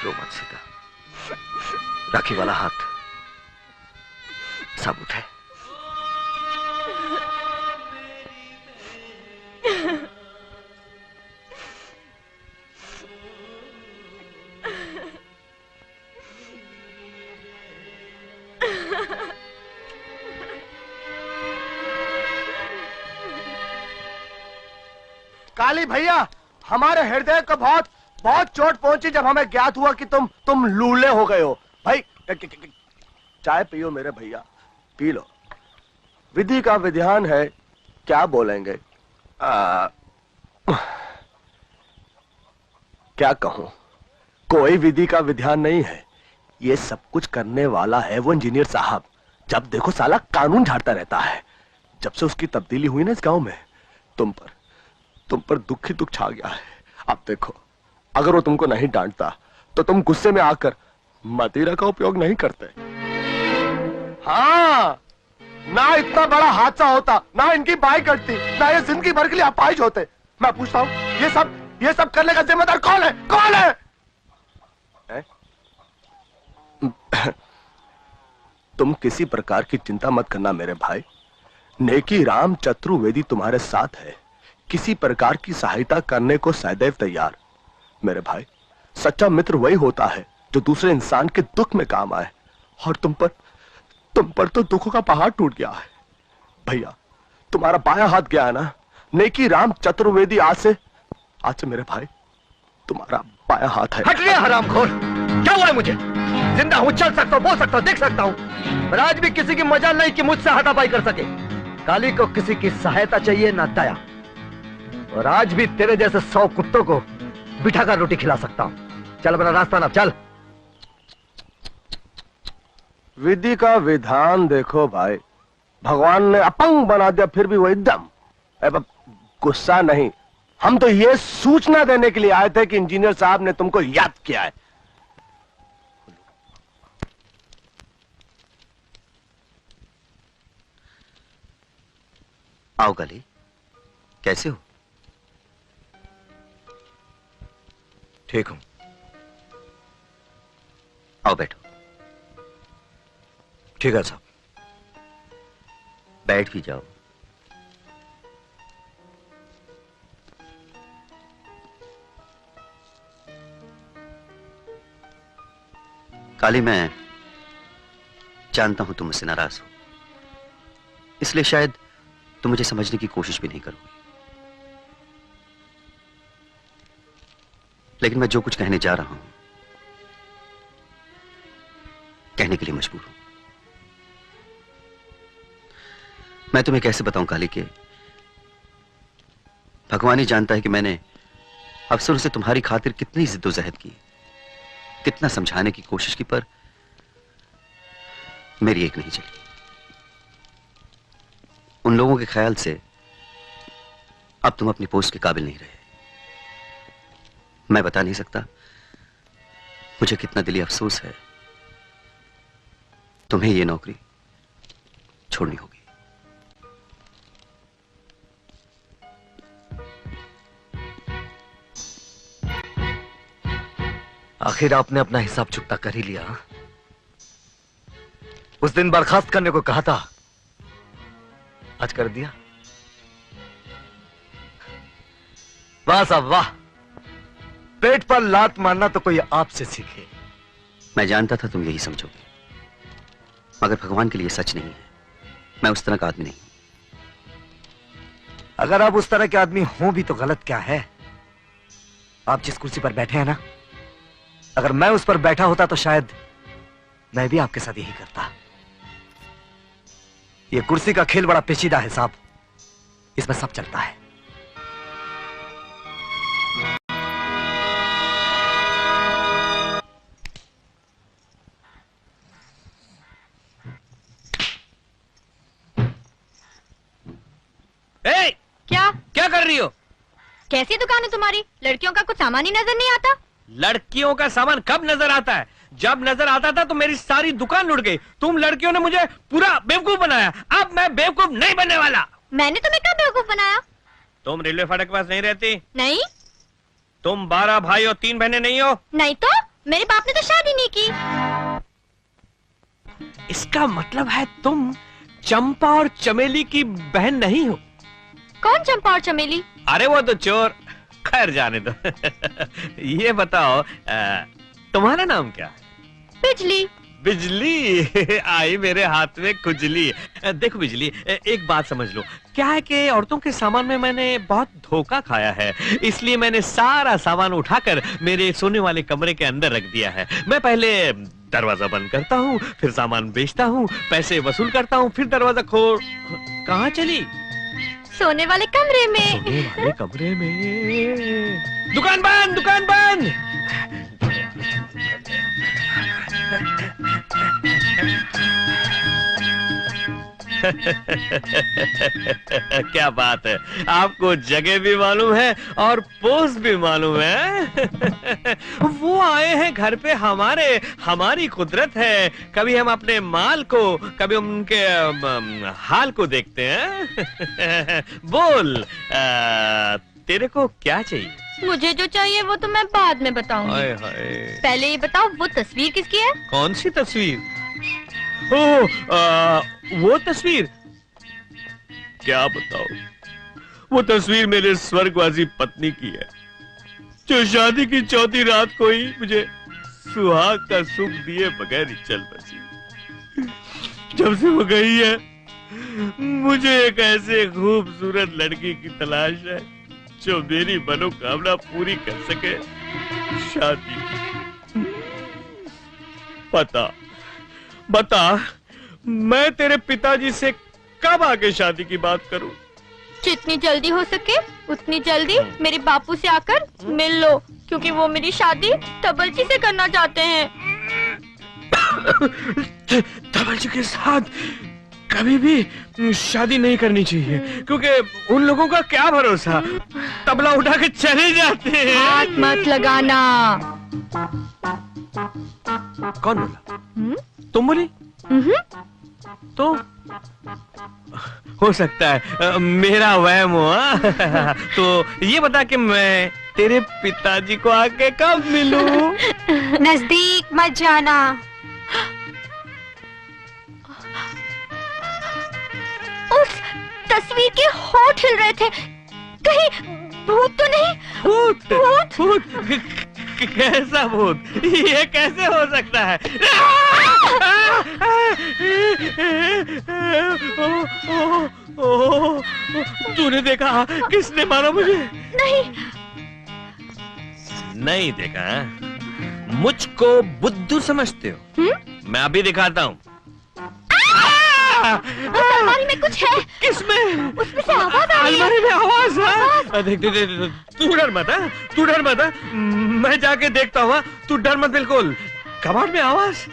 रो मत सीता, राखी वाला हाथ साबुत है। काली भैया, हमारे हृदय को बहुत बहुत चोट पहुंची जब हमें ज्ञात हुआ कि तुम लूले हो गए हो। भाई चाय पियो मेरे भैया, पी लो। विधि का विधान है, क्या बोलेंगे? क्या कहूं, कोई विधि का विधान नहीं है। ये सब कुछ करने वाला है वो इंजीनियर साहब। जब देखो साला कानून झाड़ता रहता है। जब से उसकी तब्दीली हुई ना इस गांव में, तुम पर दुख ही दुख छा गया है। अब देखो, अगर वो तुमको नहीं डांटता तो तुम गुस्से में आकर मदिरा का उपयोग नहीं करते। हाँ, ना इतना बड़ा हादसा होता, ना इनकी बाइक कटती, ना ये जिंदगी भर के लिए अपाहिज होते। मैं पूछता हूँ, ये सब करने का जिम्मेदार कौन है? कौन है? तुम किसी प्रकार की चिंता मत करना मेरे भाई। नेकी राम चतुर्वेदी तुम्हारे साथ है, किसी प्रकार की सहायता करने को सदैव तैयार। मेरे भाई, सच्चा मित्र वही होता है जो दूसरे इंसान के दुख में काम आए, और तुम पर तो दुखों का पहाड़ टूट गया है। भैया, तुम्हारा बायां हाथ गया है ना, नेकी राम चतुर्वेदी आज से मेरे भाई तुम्हारा बायां हाथ है। हट गया हरामखोर, क्या हुआ है मुझे? जिंदा हूं, चल सकता हूं, बोल सकता हूं, देख सकता हूं, पर आज भी किसी की मजाल नहीं कि मुझसे हाथापाई कर सके। काली को किसी की सहायता चाहिए ना दया, और आज भी तेरे जैसे 100 कुत्तों को बिठाकर रोटी खिला सकता हूं। चल अपना रास्ता ना, चल। विधि का विधान देखो भाई, भगवान ने अपंग बना दिया फिर भी वो एकदम। अब गुस्सा नहीं, हम तो ये सूचना देने के लिए आए थे कि इंजीनियर साहब ने तुमको याद किया है। आओ काली, कैसे हो? ठीक हूं। आओ बैठो। ठीक है साहब। बैठ भी जाओ। काली, मैं जानता हूं तुम मुझसे नाराज हो, इसलिए शायद तुम मुझे समझने की कोशिश भी नहीं करोगे, लेकिन मैं जो कुछ कहने जा रहा हूं कहने के लिए मजबूर हूं। मैं तुम्हें कैसे बताऊं काली के भगवान ही जानता है कि मैंने अफसरों से तुम्हारी खातिर कितनी जिद्दोजहद की, कितना समझाने की कोशिश की, पर मेरी एक नहीं चली। उन लोगों के ख्याल से अब तुम अपनी पोस्ट के काबिल नहीं रहे। मैं बता नहीं सकता मुझे कितना दिली अफसोस है। तुम्हें यह नौकरी छोड़नी होगी। आखिर आपने अपना हिसाब चुकता कर ही लिया। उस दिन बर्खास्त करने को कहा था, आज कर दिया। वाह साहब वाह, पेट पर लात मारना तो कोई आपसे सीखे। मैं जानता था तुम यही समझोगे, मगर भगवान के लिए सच नहीं है। मैं उस तरह का आदमी नहीं। अगर आप उस तरह के आदमी हो भी तो गलत क्या है? आप जिस कुर्सी पर बैठे हैं ना, अगर मैं उस पर बैठा होता तो शायद मैं भी आपके साथ यही करता। ये कुर्सी का खेल बड़ा पेचीदा है साहब, इसमें सब चलता है। ए, क्या कर रही हो? कैसी दुकान है तुम्हारी? लड़कियों का कुछ सामान ही नजर नहीं आता। लड़कियों का सामान कब नजर आता है? जब नजर आता था तो मेरी सारी दुकान लुट गई। तुम लड़कियों ने मुझे पूरा बेवकूफ बनाया। अब मैं बेवकूफ नहीं बनने वाला। मैंने तुम्हें कब बेवकूफ बनाया? तुम रेलवे फाटक के पास नहीं रहती? नहीं। तुम 12 भाई और 3 बहनें नहीं हो? नहीं तो मेरे बाप ने तो शादी नहीं की। इसका मतलब है तुम चंपा और चमेली की बहन नहीं हो? कौन चंपा और चमेली? अरे वो तो चोर। खैर जाने दो। ये बताओ तुम्हारा नाम क्या है? बिजली। बिजली आई मेरे हाथ में खुजली। देखो बिजली, एक बात समझ लो, क्या है कि औरतों के सामान में मैंने बहुत धोखा खाया है, इसलिए मैंने सारा सामान उठाकर मेरे सोने वाले कमरे के अंदर रख दिया है। मैं पहले दरवाजा बंद करता हूँ, फिर सामान बेचता हूँ, पैसे वसूल करता हूँ, फिर दरवाजा खोल। कहाँ चली? सोने वाले कमरे में। सोने वाले कमरे में। दुकान बंद, दुकान बंद। क्या बात है, आपको जगह भी मालूम है और पोस्ट भी मालूम है। वो आए हैं घर पे हमारे, हमारी कुदरत है। कभी हम अपने माल को, कभी हम उनके हाल को देखते हैं। बोल तेरे को क्या चाहिए? मुझे जो चाहिए वो तो मैं बाद में बताऊंगी। हाय हाय। पहले ये बताओ वो तस्वीर किसकी है? कौन सी तस्वीर? ओह वो तस्वीर क्या बताऊं, वो तस्वीर मेरे स्वर्गवासी पत्नी की है, जो शादी की चौथी रात को ही मुझे सुहाग का सुख दिए बगैर ही चल बसी। जब से वो गई है, मुझे एक ऐसे खूबसूरत लड़की की तलाश है जो मेरी मनोकामना पूरी कर सके, शादी। बता मैं तेरे पिताजी से कब आके शादी की बात करूं? जितनी जल्दी हो सके उतनी जल्दी मेरे बापू से आकर मिल लो, क्योंकि वो मेरी शादी तबल जी से करना चाहते हैं। तबल जी के साथ कभी भी शादी नहीं करनी चाहिए, क्योंकि उन लोगों का क्या भरोसा, तबला उठा के चले जाते हैं। हाथ मत लगाना। कौन बोला? तुम बोली? तो हो सकता है मेरा वहम हुआ। तो ये बता कि मैं तेरे पिताजी को आके कब मिलूं? नजदीक मत जाना। उस तस्वीर के होठ हिल रहे थे, कहीं भूत तो नहीं? भूत? कैसा भूत? ये कैसे हो सकता है? तूने देखा? किसने मारा मुझे? नहीं देखा? मुझको बुद्धू समझते हो? मैं अभी दिखाता हूँ। अलमारी में कुछ है। किसमें? उसमें से आवाज आ रही है। अलमारी में आवाज है। देख तू डर मत, तू डर मत। मैं जाके देखता हूँ, तू डर मत बिल्कुल। कबाड़ में आवाज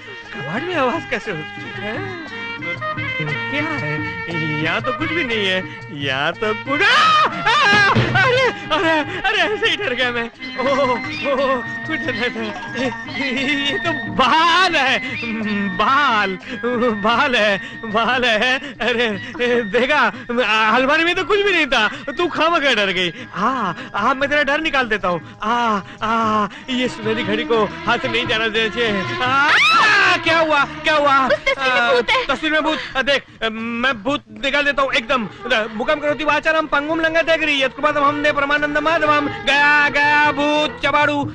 कैसे होती है? क्या है? यहाँ तो कुछ भी नहीं है। यहाँ तो कुछ अरे ऐसे ही डर गया मैं। कुछ ये तो बाल है। अरे देखा, अलमारी में तो कुछ भी नहीं था, तू खामखा डर गई। हाँ मैं तेरा डर निकाल देता हूँ। ये सुनहरी घड़ी को हाथ से नहीं जाना देना चाहिए। क्या हुआ? तस्वीर में भूत। देख मैं भूत निकाल देता हूँ एकदम। मुकम करोति वाचारम पंगुम लंघयते गिरि यत्कृपातम हमने परमानंद माधवम। गया भूत चबाड़ू।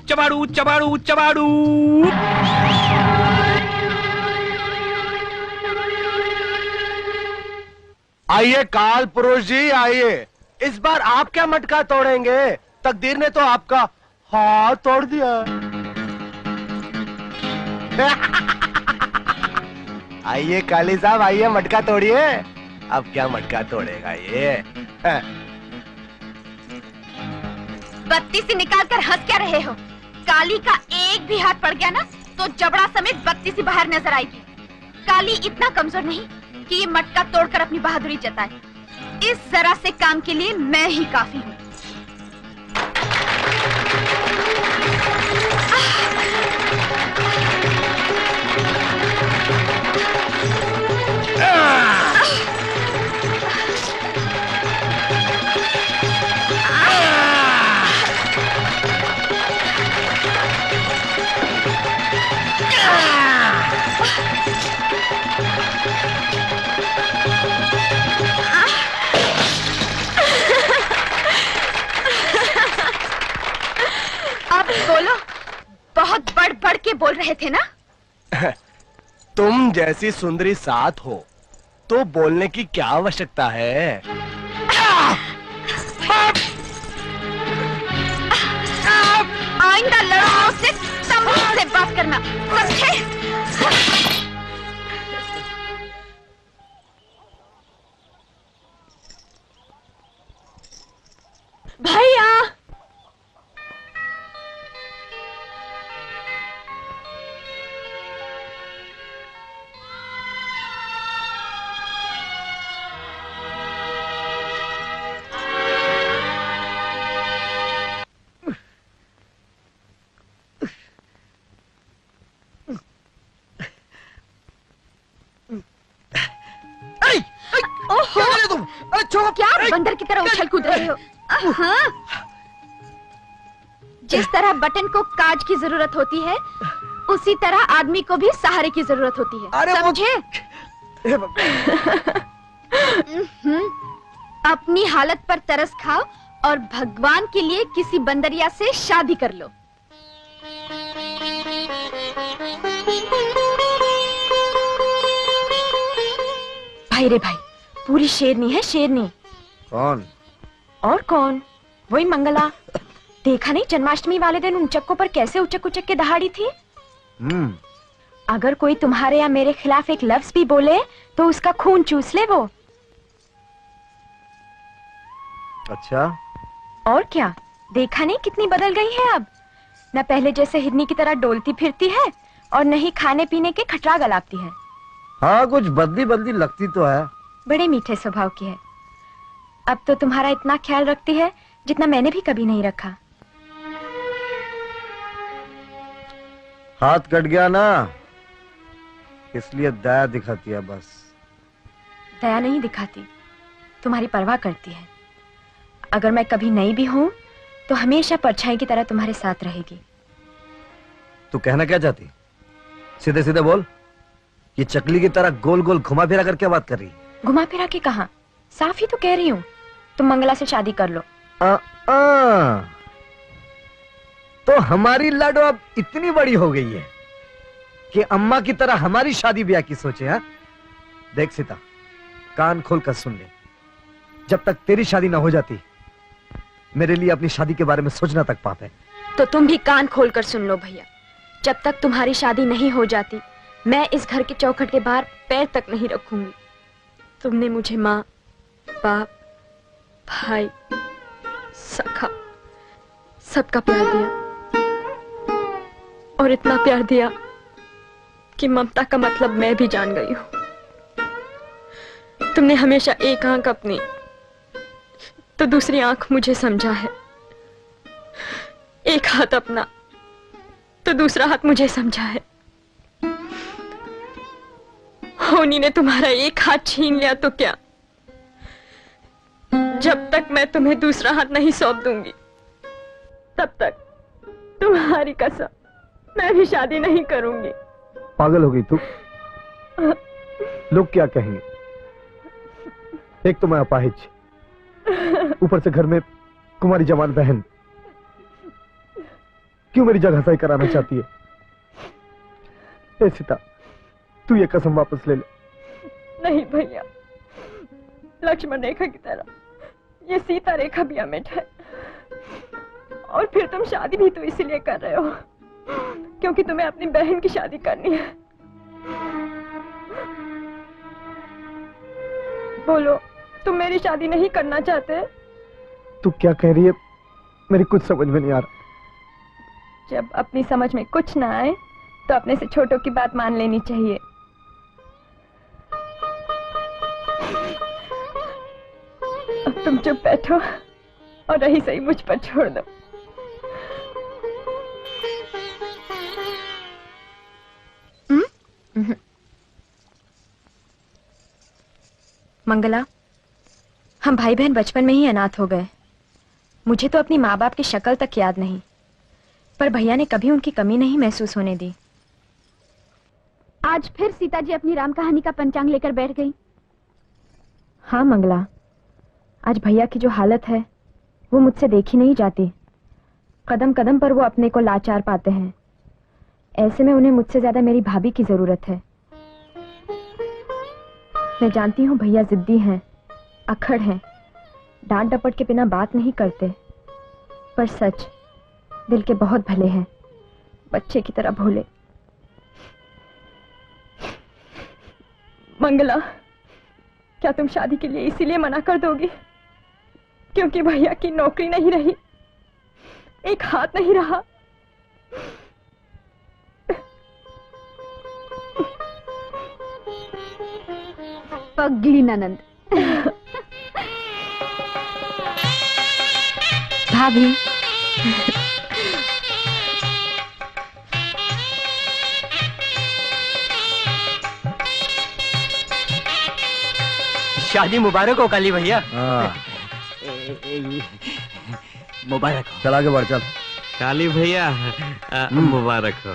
आइए काल पुरुष जी, आइए। इस बार आप क्या मटका तोड़ेंगे? तकदीर ने तो आपका हाथ तोड़ दिया। आइए काली साहब, आइए मटका तोड़िए। अब क्या मटका तोड़ेगा ये? बत्ती से निकाल कर हंस क्या रहे हो? काली का एक भी हाथ पड़ गया ना तो जबड़ा समेत बत्ती से बाहर नजर आएगी। काली इतना कमजोर नहीं कि ये मटका तोड़कर अपनी बहादुरी जताए। इस जरा से काम के लिए मैं ही काफी हूँ। अब बोलो, बहुत बढ़ के बोल रहे थे ना? तुम जैसी सुंदरी साथ हो तो बोलने की क्या आवश्यकता है? आइंदा लड़कों से तमीज से बात करना, समझे? भैया, क्या बंदर की तरह उछल कूद रहे हो? जिस तरह बटन को काज की जरूरत होती है, उसी तरह आदमी को भी सहारे की जरूरत होती है। समझे? अपनी हालत पर तरस खाओ और भगवान के लिए किसी बंदरिया से शादी कर लो। भाई रे भाई, पूरी शेरनी है, शेरनी। कौन? और कौन? वही मंगला। देखा नहीं जन्माष्टमी वाले दिन उन चक्कों पर कैसे उचक उचक के दहाड़ी थी। अगर कोई तुम्हारे या मेरे खिलाफ एक लफ्ज भी बोले तो उसका खून चूस ले वो। अच्छा, और क्या, देखा नहीं कितनी बदल गई है अब। न पहले जैसे हिरनी की तरह डोलती फिरती है और न ही खाने पीने के खटरा गलाती है। हाँ, कुछ बदली बदली लगती तो है। बड़े मीठे स्वभाव की है। अब तो तुम्हारा इतना ख्याल रखती है जितना मैंने भी कभी नहीं रखा। हाथ कट गया ना, इसलिए दया दिखाती है बस। दया नहीं दिखाती, तुम्हारी परवाह करती है। अगर मैं कभी नहीं भी हूं तो हमेशा परछाई की तरह तुम्हारे साथ रहेगी। तू कहना क्या चाहती? सीधे सीधे बोल। ये चकली की तरह गोल गोल घुमा फिरा कर क्या बात कर रही? घुमा फिरा के कहा, साफ ही तो कह रही हूँ, तुम मंगला से शादी कर लो। तो हमारी लाडो अब इतनी बड़ी हो गई है कि अम्मा की तरह हमारी शादी ब्याह की सोचे। हाँ, देख सीता, कान खोल कर सुन ले। जब तक तेरी शादी ना हो जाती, मेरे लिए अपनी शादी के बारे में सोचना तक पाप है। तो तुम भी कान खोल कर सुन लो भैया। जब तक तुम्हारी शादी नहीं हो जाती, मैं इस घर के चौखट के बाहर पैर तक नहीं रखूंगी। तुमने मुझे माँ, बाप, भाई, सखा, सबका प्यार दिया और इतना प्यार दिया कि ममता का मतलब मैं भी जान गई हूं। तुमने हमेशा एक आंख अपनी तो दूसरी आंख मुझे समझा है, एक हाथ अपना तो दूसरा हाथ मुझे समझा है। होनी ने तुम्हारा एक हाथ छीन लिया तो क्या, जब तक मैं तुम्हें दूसरा हाथ नहीं सौंप दूंगी तब तक तुम्हारी कसम मैं भी शादी नहीं करूंगी। पागल हो गई तू? लोग क्या कहेंगे? एक तो मैं अपाहिज, ऊपर से घर में कुमारी जवान बहन। क्यों मेरी जगह सही कराना चाहती है? ए सीता, तू ये कसम वापस ले ले। नहीं भैया, लक्ष्मण रेखा की तरह ये सीता रेखा भी अमिट है। और फिर तुम शादी भी तो इसीलिए कर रहे हो क्योंकि तुम्हें अपनी बहन की शादी करनी है। बोलो, तुम मेरी शादी नहीं करना चाहते? तू क्या कह रही है? मेरी कुछ समझ में नहीं आ रहा। जब अपनी समझ में कुछ ना आए तो अपने से छोटों की बात मान लेनी चाहिए। अब तुम चुप बैठो और रही सही मुझ पर छोड़ दो। मंगला, हम भाई बहन बचपन में ही अनाथ हो गए। मुझे तो अपनी माँ बाप की शक्ल तक याद नहीं, पर भैया ने कभी उनकी कमी नहीं महसूस होने दी। आज फिर सीता जी अपनी राम कहानी का पंचांग लेकर बैठ गई। हाँ मंगला, आज भैया की जो हालत है वो मुझसे देखी नहीं जाती। कदम कदम पर वो अपने को लाचार पाते हैं। ऐसे में उन्हें मुझसे ज्यादा मेरी भाभी की जरूरत है। मैं जानती हूँ भैया जिद्दी हैं, अखड़ हैं, डांट डपट के बिना बात नहीं करते, पर सच दिल के बहुत भले हैं, बच्चे की तरह भोले। मंगला, क्या तुम शादी के लिए इसीलिए मना कर दोगी क्योंकि भैया की नौकरी नहीं रही, एक हाथ नहीं रहा? पगली ननंद। भाभी, शादी मुबारक हो काली भैया। हाँ, मुबारक हो। चल आगे बढ़, चल। काली भैया मुबारक हो।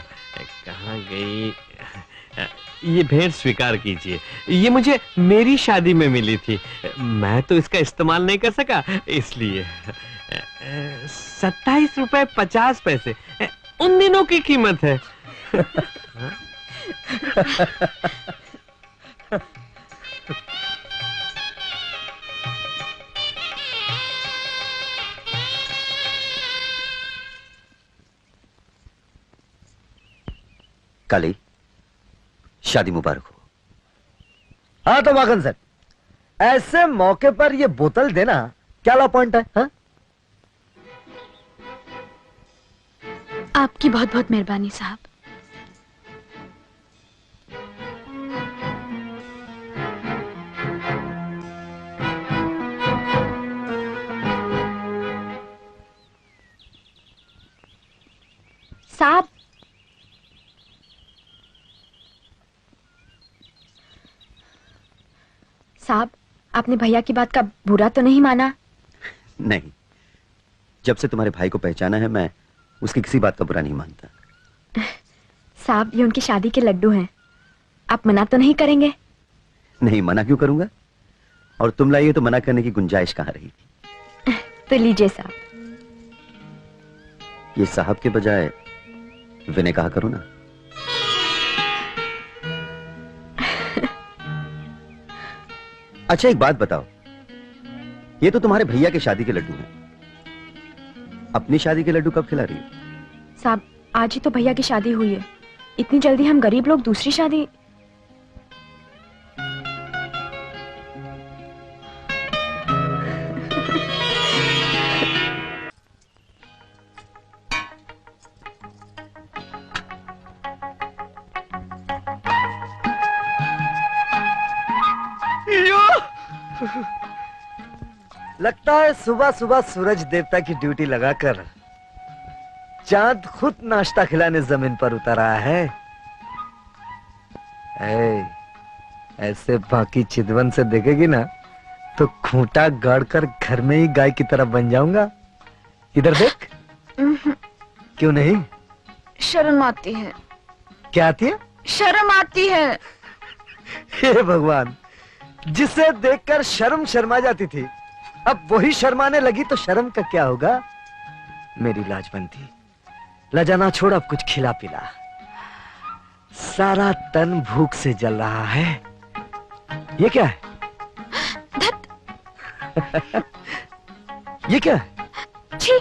कहाँ गई? ये भेंट स्वीकार कीजिए। ये मुझे मेरी शादी में मिली थी, मैं तो इसका इस्तेमाल नहीं कर सका, इसलिए 27 रुपए 50 पैसे उन दिनों की कीमत है। काली, शादी मुबारक हो। हाँ तो माखन सर, ऐसे मौके पर ये बोतल देना क्या ला पॉइंट है? हाँ? आपकी बहुत बहुत मेहरबानी साहब। साहब, साहब, आपने भैया की बात का बुरा तो नहीं माना? नहीं, जब से तुम्हारे भाई को पहचाना है मैं उसकी किसी बात का बुरा नहीं मानता। साहब, ये उनकी शादी के लड्डू हैं, आप मना तो नहीं करेंगे? नहीं, मना क्यों करूंगा, और तुम लाइए तो मना करने की गुंजाइश कहां रही थी। तो लीजिए साहब। ये साहब के बजाय विनय कहा करो ना। अच्छा एक बात बताओ, ये तो तुम्हारे भैया के शादी के लड्डू हैं, अपनी शादी के लड्डू कब खिला रही हो? साहब, आज ही तो भैया की शादी हुई है, इतनी जल्दी हम गरीब लोग दूसरी शादी? लगता है सुबह सुबह सूरज देवता की ड्यूटी लगाकर चांद खुद नाश्ता खिलाने जमीन पर उतर आया है। ऐसे बाकी चितवन से देखेगी ना तो खूंटा गाड़कर घर में ही गाय की तरह बन जाऊंगा। इधर देख। क्यों नहीं? शर्म आती है। क्या आती है? शर्म आती है। हे भगवान, जिसे देखकर शर्म शर्मा जाती थी, अब वही शर्माने लगी तो शर्म का क्या होगा? मेरी लाजबंदी, लजाना छोड़, अब कुछ खिला पिला। सारा तन भूख से जल रहा है। ये क्या है? ये क्या है? छी।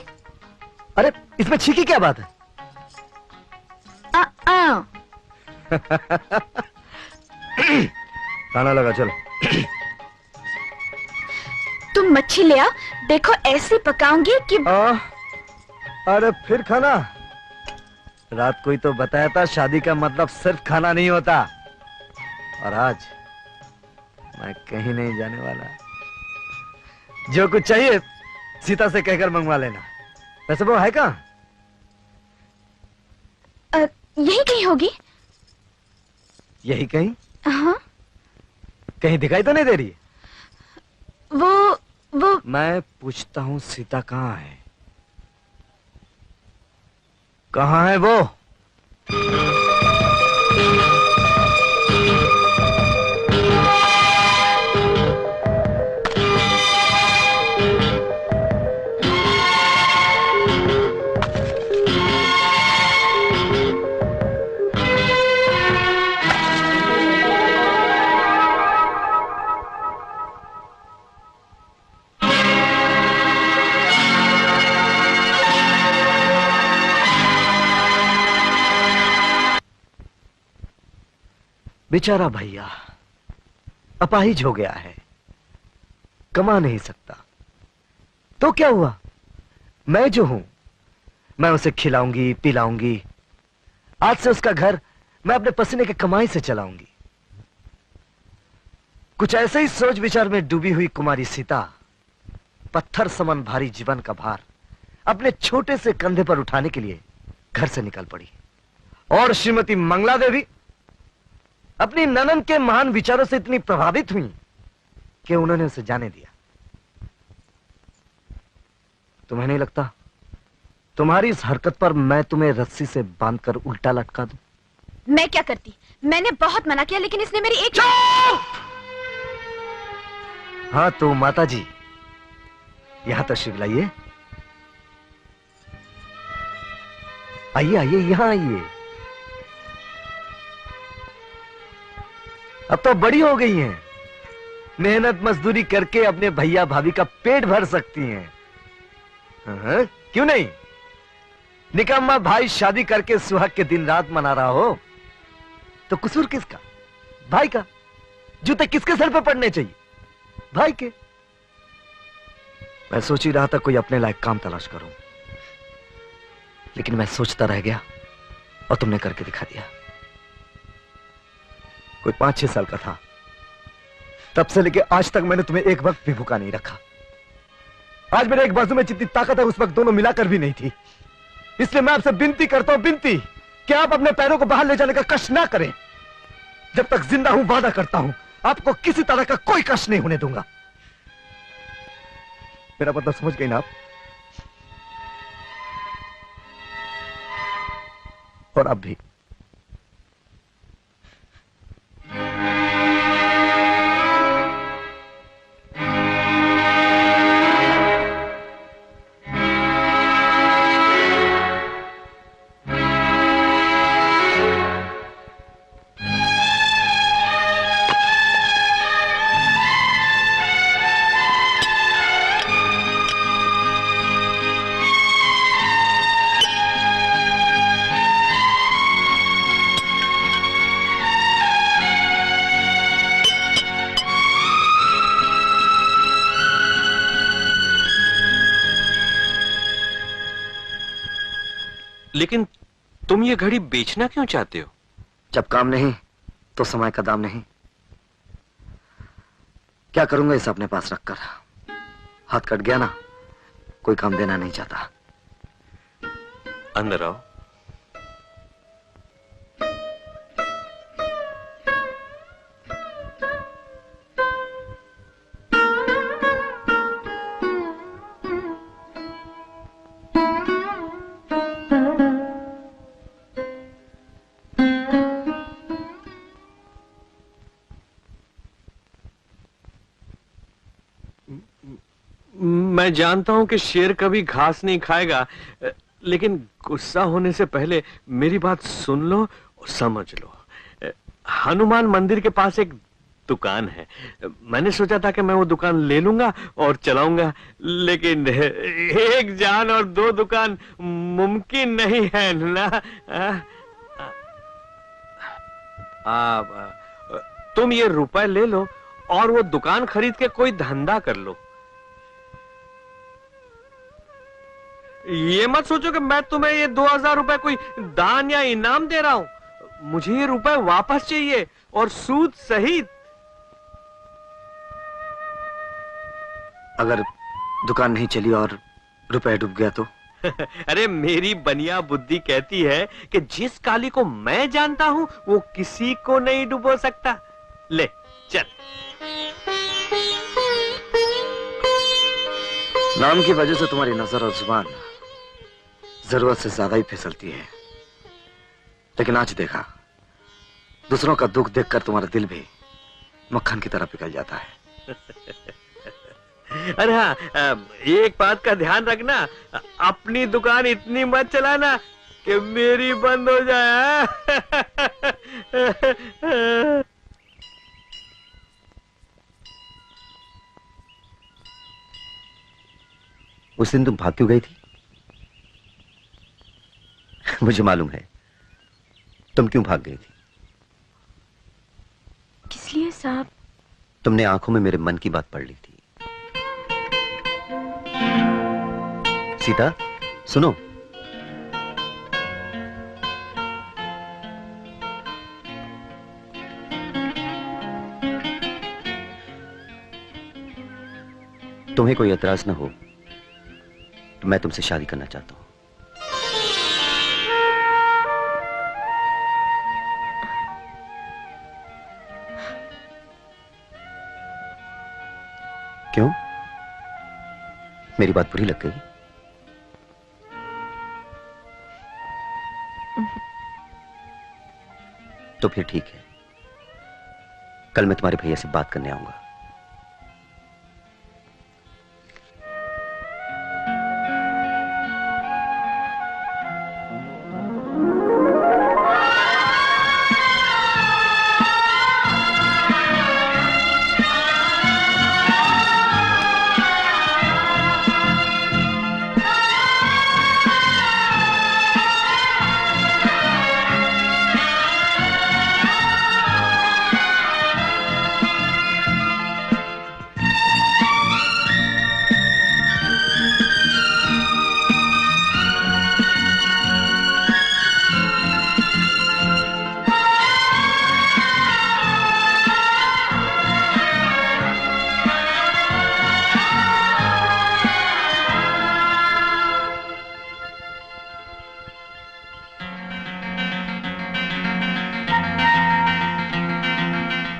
अरे इसमें छी की क्या बात है? खाना लगा, चलो। तुम मच्छी ले आ, देखो ऐसी पकाऊंगी कि अरे फिर खाना? रात कोई तो बताया था शादी का मतलब सिर्फ खाना नहीं होता। और आज मैं कहीं नहीं जाने वाला। जो कुछ चाहिए सीता से कहकर मंगवा लेना। वैसे वो है कहाँ? यही कहीं होगी। यही कहीं? हाँ। कहीं दिखाई तो नहीं दे रही? वो मैं पूछता हूँ, सीता कहाँ है? कहाँ है वो? बेचारा भैया अपाहिज हो गया है, कमा नहीं सकता। तो क्या हुआ? मैं जो हूं, मैं उसे खिलाऊंगी पिलाऊंगी। आज से उसका घर मैं अपने पसीने की कमाई से चलाऊंगी। कुछ ऐसे ही सोच विचार में डूबी हुई कुमारी सीता पत्थर समान भारी जीवन का भार अपने छोटे से कंधे पर उठाने के लिए घर से निकल पड़ी। और श्रीमती मंगला देवी अपनी ननन के महान विचारों से इतनी प्रभावित हुई कि उन्होंने उसे जाने दिया। तुम्हें नहीं लगता तुम्हारी इस हरकत पर मैं तुम्हें रस्सी से बांधकर उल्टा लटका दूं? मैं क्या करती? मैंने बहुत मना किया लेकिन इसने मेरी एक। हाँ तो माता जी यहां तशरीफ लाइए। आइए आइए यहां आइए। अब तो बड़ी हो गई हैं, मेहनत मजदूरी करके अपने भैया भाभी का पेट भर सकती हैं। हाँ, क्यों नहीं? निकम्मा भाई शादी करके सुहाग के दिन रात मना रहा हो तो कसूर किसका? भाई का। जूते किसके सर पे पड़ने चाहिए? भाई के। मैं सोच ही रहा था कोई अपने लायक काम तलाश करूं, लेकिन मैं सोचता रह गया और तुमने करके दिखा दिया। कोई 5-6 साल का था, तब से लेके आज तक मैंने तुम्हें एक वक्त भी भूखा नहीं रखा। आज मेरे एक बाजू में जितनी ताकत है उस वक्त दोनों मिलाकर भी नहीं थी। इसलिए मैं आपसे विनती करता हूं, विनती कि आप अपने पैरों को बाहर ले जाने का कष्ट ना करें। जब तक जिंदा हूं वादा करता हूं आपको किसी तरह का कोई कष्ट नहीं होने दूंगा। मेरा मतलब समझ गई ना आप? और अब भी। लेकिन तुम ये घड़ी बेचना क्यों चाहते हो? जब काम नहीं तो समय का दाम नहीं। क्या करूंगा इसे अपने पास रखकर? हाथ कट गया ना, कोई काम देना नहीं चाहता। अंदर आओ। मैं जानता हूं कि शेर कभी घास नहीं खाएगा, लेकिन गुस्सा होने से पहले मेरी बात सुन लो और समझ लो। हनुमान मंदिर के पास एक दुकान है। मैंने सोचा था कि मैं वो दुकान ले लूंगा और चलाऊंगा, लेकिन एक जान और 2 दुकान मुमकिन नहीं है ना। तुम ये रुपए ले लो और वो दुकान खरीद के कोई धंधा कर लो। ये मत सोचो कि मैं तुम्हें ये 2000 रुपए कोई दान या इनाम दे रहा हूं। मुझे ये रुपए वापस चाहिए और सूद सहित। अगर दुकान नहीं चली और रुपए डूब गया तो? अरे मेरी बनिया बुद्धि कहती है कि जिस काली को मैं जानता हूं वो किसी को नहीं डुबो सकता। ले चल। नाम की वजह से तुम्हारी नजर और जुबान जरूरत से ज्यादा ही फिसलती है, लेकिन आज देखा दूसरों का दुख देखकर तुम्हारा दिल भी मक्खन की तरह पिघल जाता है। अरे हाँ, एक बात का ध्यान रखना, अपनी दुकान इतनी मत चलाना कि मेरी बंद हो जाए। उस दिन तुम भाग क्यों गई थी? मुझे मालूम है तुम क्यों भाग गई थी। किस लिए साहब? तुमने आंखों में मेरे मन की बात पढ़ ली थी। सीता सुनो, तुम्हें कोई एतराज ना हो तो मैं तुमसे शादी करना चाहता हूं। क्यों? मेरी बात बुरी लग गई? तो फिर ठीक है, कल मैं तुम्हारे भैया से बात करने आऊंगा।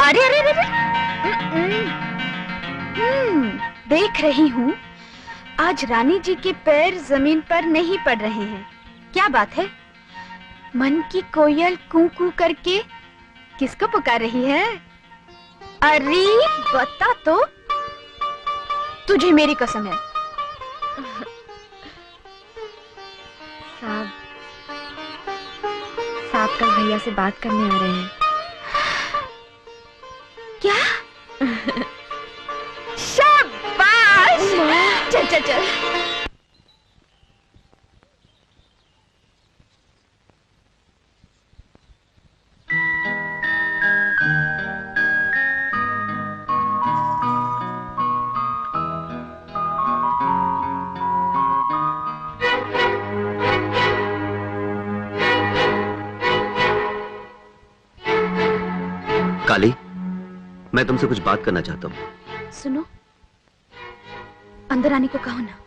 अरे अरे अरे देख रही हूँ आज रानी जी के पैर जमीन पर नहीं पड़ रहे हैं। क्या बात है? मन की कोयल कू कू करके किसको पुकार रही है? अरे बता तो, तुझे मेरी कसम है। साहब, साहब कल भैया से बात करने आ रहे हैं। क्या? शाबाश! चल चल चल। काली, मैं तुमसे कुछ बात करना चाहता हूँ। सुनो, अंदर आने को कहो ना।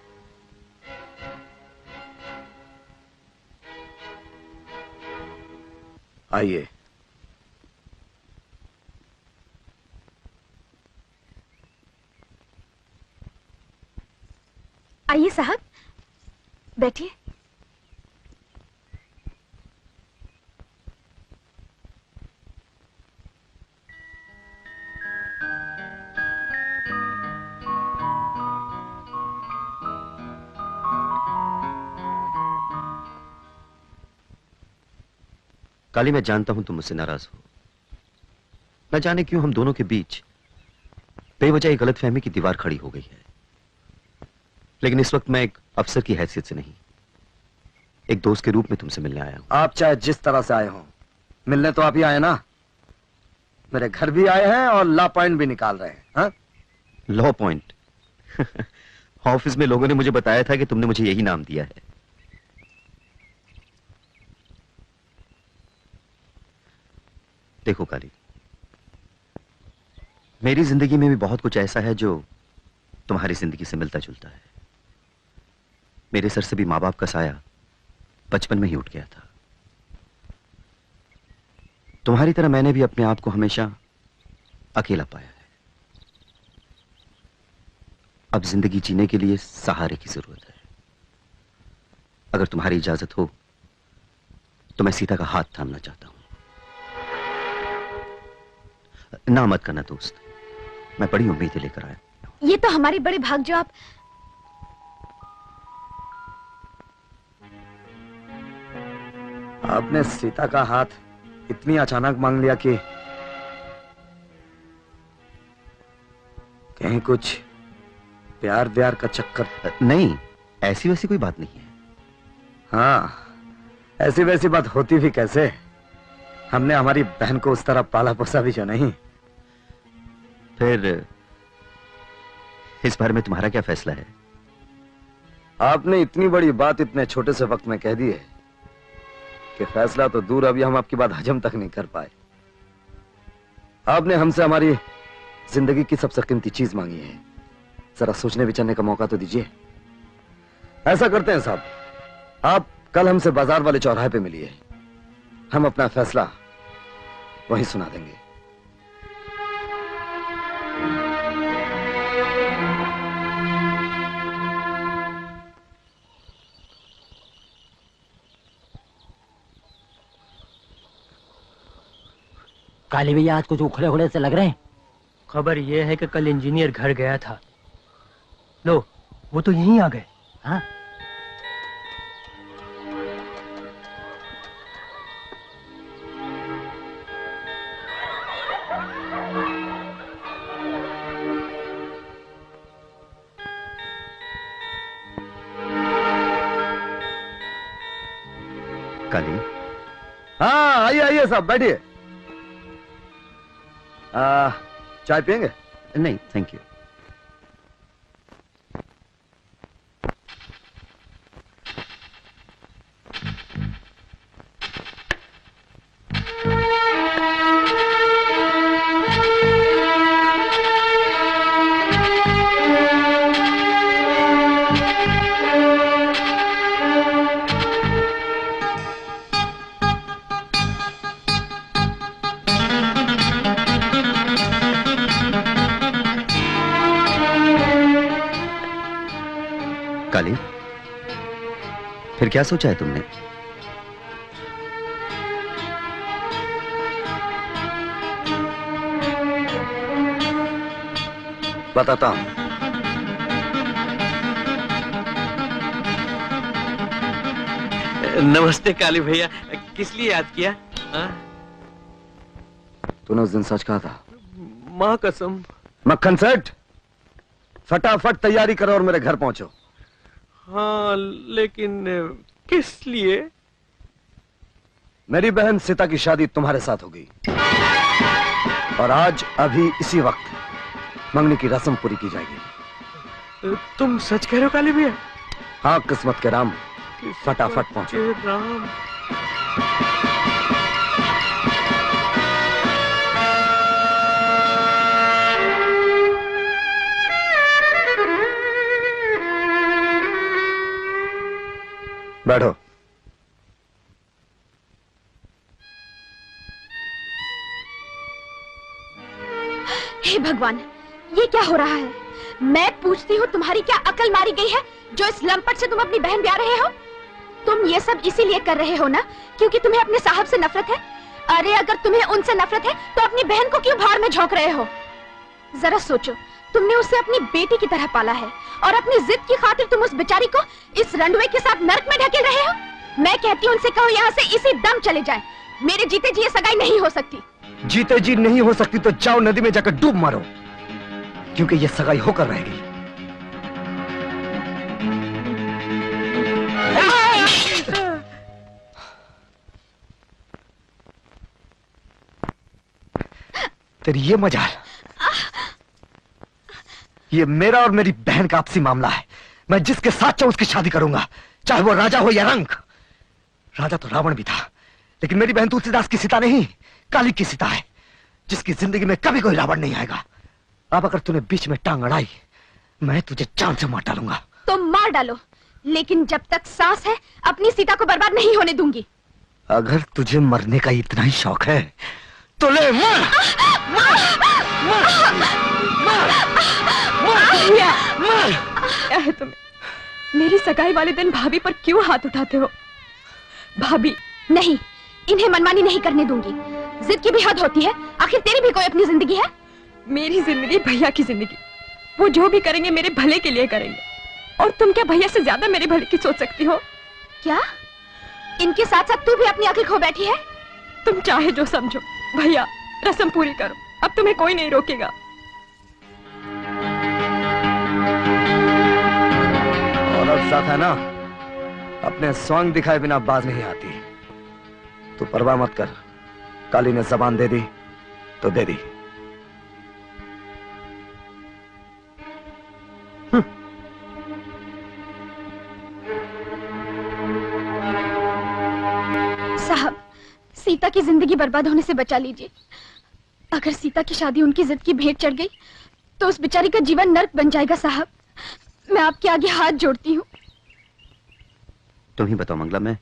आइए। आइए साहब, बैठिए। काली, मैं जानता हूं तुम मुझसे नाराज हो। न जाने क्यों हम दोनों के बीच बेवजह एक गलतफहमी की दीवार खड़ी हो गई है। लेकिन इस वक्त मैं एक अफसर की हैसियत से नहीं, एक दोस्त के रूप में तुमसे मिलने आया हूं। आप चाहे जिस तरह से आए हो, मिलने तो आप ही आए ना। मेरे घर भी आए हैं और लॉ पॉइंट भी निकाल रहे हैं। हाँ? Law point? ऑफिस में लोगों ने मुझे बताया था कि तुमने मुझे यही नाम दिया है। देखो काली, मेरी जिंदगी में भी बहुत कुछ ऐसा है जो तुम्हारी जिंदगी से मिलता जुलता है। मेरे सर से भी माँ बाप का साया बचपन में ही उठ गया था। तुम्हारी तरह मैंने भी अपने आप को हमेशा अकेला पाया है। अब जिंदगी जीने के लिए सहारे की जरूरत है। अगर तुम्हारी इजाजत हो तो मैं सीता का हाथ थामना चाहता हूं। ना मत करना दोस्त, मैं बड़ी उम्मीदें लेकर आया। ये तो हमारे बड़े भाग जो आप। आपने सीता का हाथ इतनी अचानक मांग लिया कि कहीं कुछ प्यार व्यार का चक्कर? नहीं, ऐसी वैसी कोई बात नहीं है। हाँ, ऐसी वैसी बात होती भी कैसे? हमने हमारी बहन को उस तरह पाला पोसा भी जो नहीं। फिर इस बारे में तुम्हारा क्या फैसला है? आपने इतनी बड़ी बात इतने छोटे से वक्त में कह दी है कि फैसला तो दूर, अभी हम आपकी बात हजम तक नहीं कर पाए। आपने हमसे हमारी जिंदगी की सबसे कीमती चीज मांगी है। जरा सोचने विचारने का मौका तो दीजिए। ऐसा करते हैं साहब, आप कल हमसे बाजार वाले चौराहे पे मिलिए, हम अपना फैसला वहीं सुना देंगे। काली भैया आज कुछ उखड़े उखड़े से लग रहे हैं। खबर ये है कि कल इंजीनियर घर गया था। लो, वो तो यहीं आ गए। हाँ? काली, हाँ आइए आइए साहब बैठिए। चाय पियेंगे? नहीं थैंक यू। काली, फिर क्या सोचा है तुमने? बताता हूं। नमस्ते काली भैया, किस लिए याद किया? तूने उस दिन सच कहा था। माँ कसम। मक्खन सेठ, फटाफट तैयारी करो और मेरे घर पहुंचो। हाँ, लेकिन किस लिए? मेरी बहन सीता की शादी तुम्हारे साथ होगी और आज अभी इसी वक्त मंगनी की रस्म पूरी की जाएगी। तुम सच कह रहे हो काली भैया? हाँ, किस्मत के राम, फटाफट पहुंचो। राम। बैठो। हे भगवान, ये क्या हो रहा है? मैं पूछती हूँ, तुम्हारी क्या अकल मारी गई है जो इस लंपट से तुम अपनी बहन ब्याह रहे हो? तुम ये सब इसीलिए कर रहे हो ना क्योंकि तुम्हें अपने साहब से नफरत है? अरे अगर तुम्हें उनसे नफरत है तो अपनी बहन को क्यों भाड़ में झोंक रहे हो? जरा सोचो, तुमने उसे अपनी बेटी की तरह पाला है और अपनी जिद की खातिर तुम उस बेचारी को इस रंडवे के साथ नरक में ढकेल रहे हो। मैं कहती हूँ उनसे कहो यहाँ से इसी दम चले जाएं। मेरे जीते जी ये सगाई नहीं हो सकती। जीते जी नहीं हो सकती तो जाओ नदी में जाकर डूब मारो, क्योंकि ये सगाई होकर रहेगी। तेरी ये मजाल, ये मेरा और मेरी बहन का आपसी मामला है। मैं जिसके साथ चाहूं उसकी शादी करूंगा, चाहे वो राजा हो या रंक। राजा तो रावण भी था, लेकिन मेरी बहन तुलसीदास की सीता नहीं, काली की सीता है, जिसकी जिंदगी में कभी कोई रावण नहीं आएगा। अब अगर तूने बीच में टांग अड़ाई, मैं तुझे जान से मार डालूंगा। तो मार डालो, लेकिन जब तक सांस है अपनी सीता को बर्बाद नहीं होने दूंगी। अगर तुझे मरने का इतना ही शौक है तो ले मर। क्या है तुम्हें? मेरी सगाई वाले दिन भाभी पर क्यों हाथ उठाते हो? भाभी नहीं, इन्हें मनमानी नहीं करने दूंगी। जिद की भी हद होती है। आखिर तेरी भी कोई अपनी जिंदगी है। मेरी जिंदगी भैया की जिंदगी, वो जो भी करेंगे मेरे भले के लिए करेंगे। और तुम क्या भैया से ज्यादा मेरे भले की सोच सकती हो? क्या इनके साथ साथ तू भी अपनी अकल खो बैठी है? तुम चाहे जो समझो, भैया रस्म पूरी करो, अब तुम्हें कोई नहीं रोकेगा। औरत साथ है ना, अपने स्वांग दिखाए बिना बाज नहीं आती। तू परवाह मत कर, काली ने जबान दे दी तो दे दी। साहब, सीता की जिंदगी बर्बाद होने से बचा लीजिए। अगर सीता की शादी उनकी जिद की भेंट चढ़ गई तो उस बेचारी का जीवन नर्क बन जाएगा। साहब, मैं आपके आगे हाथ जोड़ती हूँ। तुम ही बताओ मंगला, मैं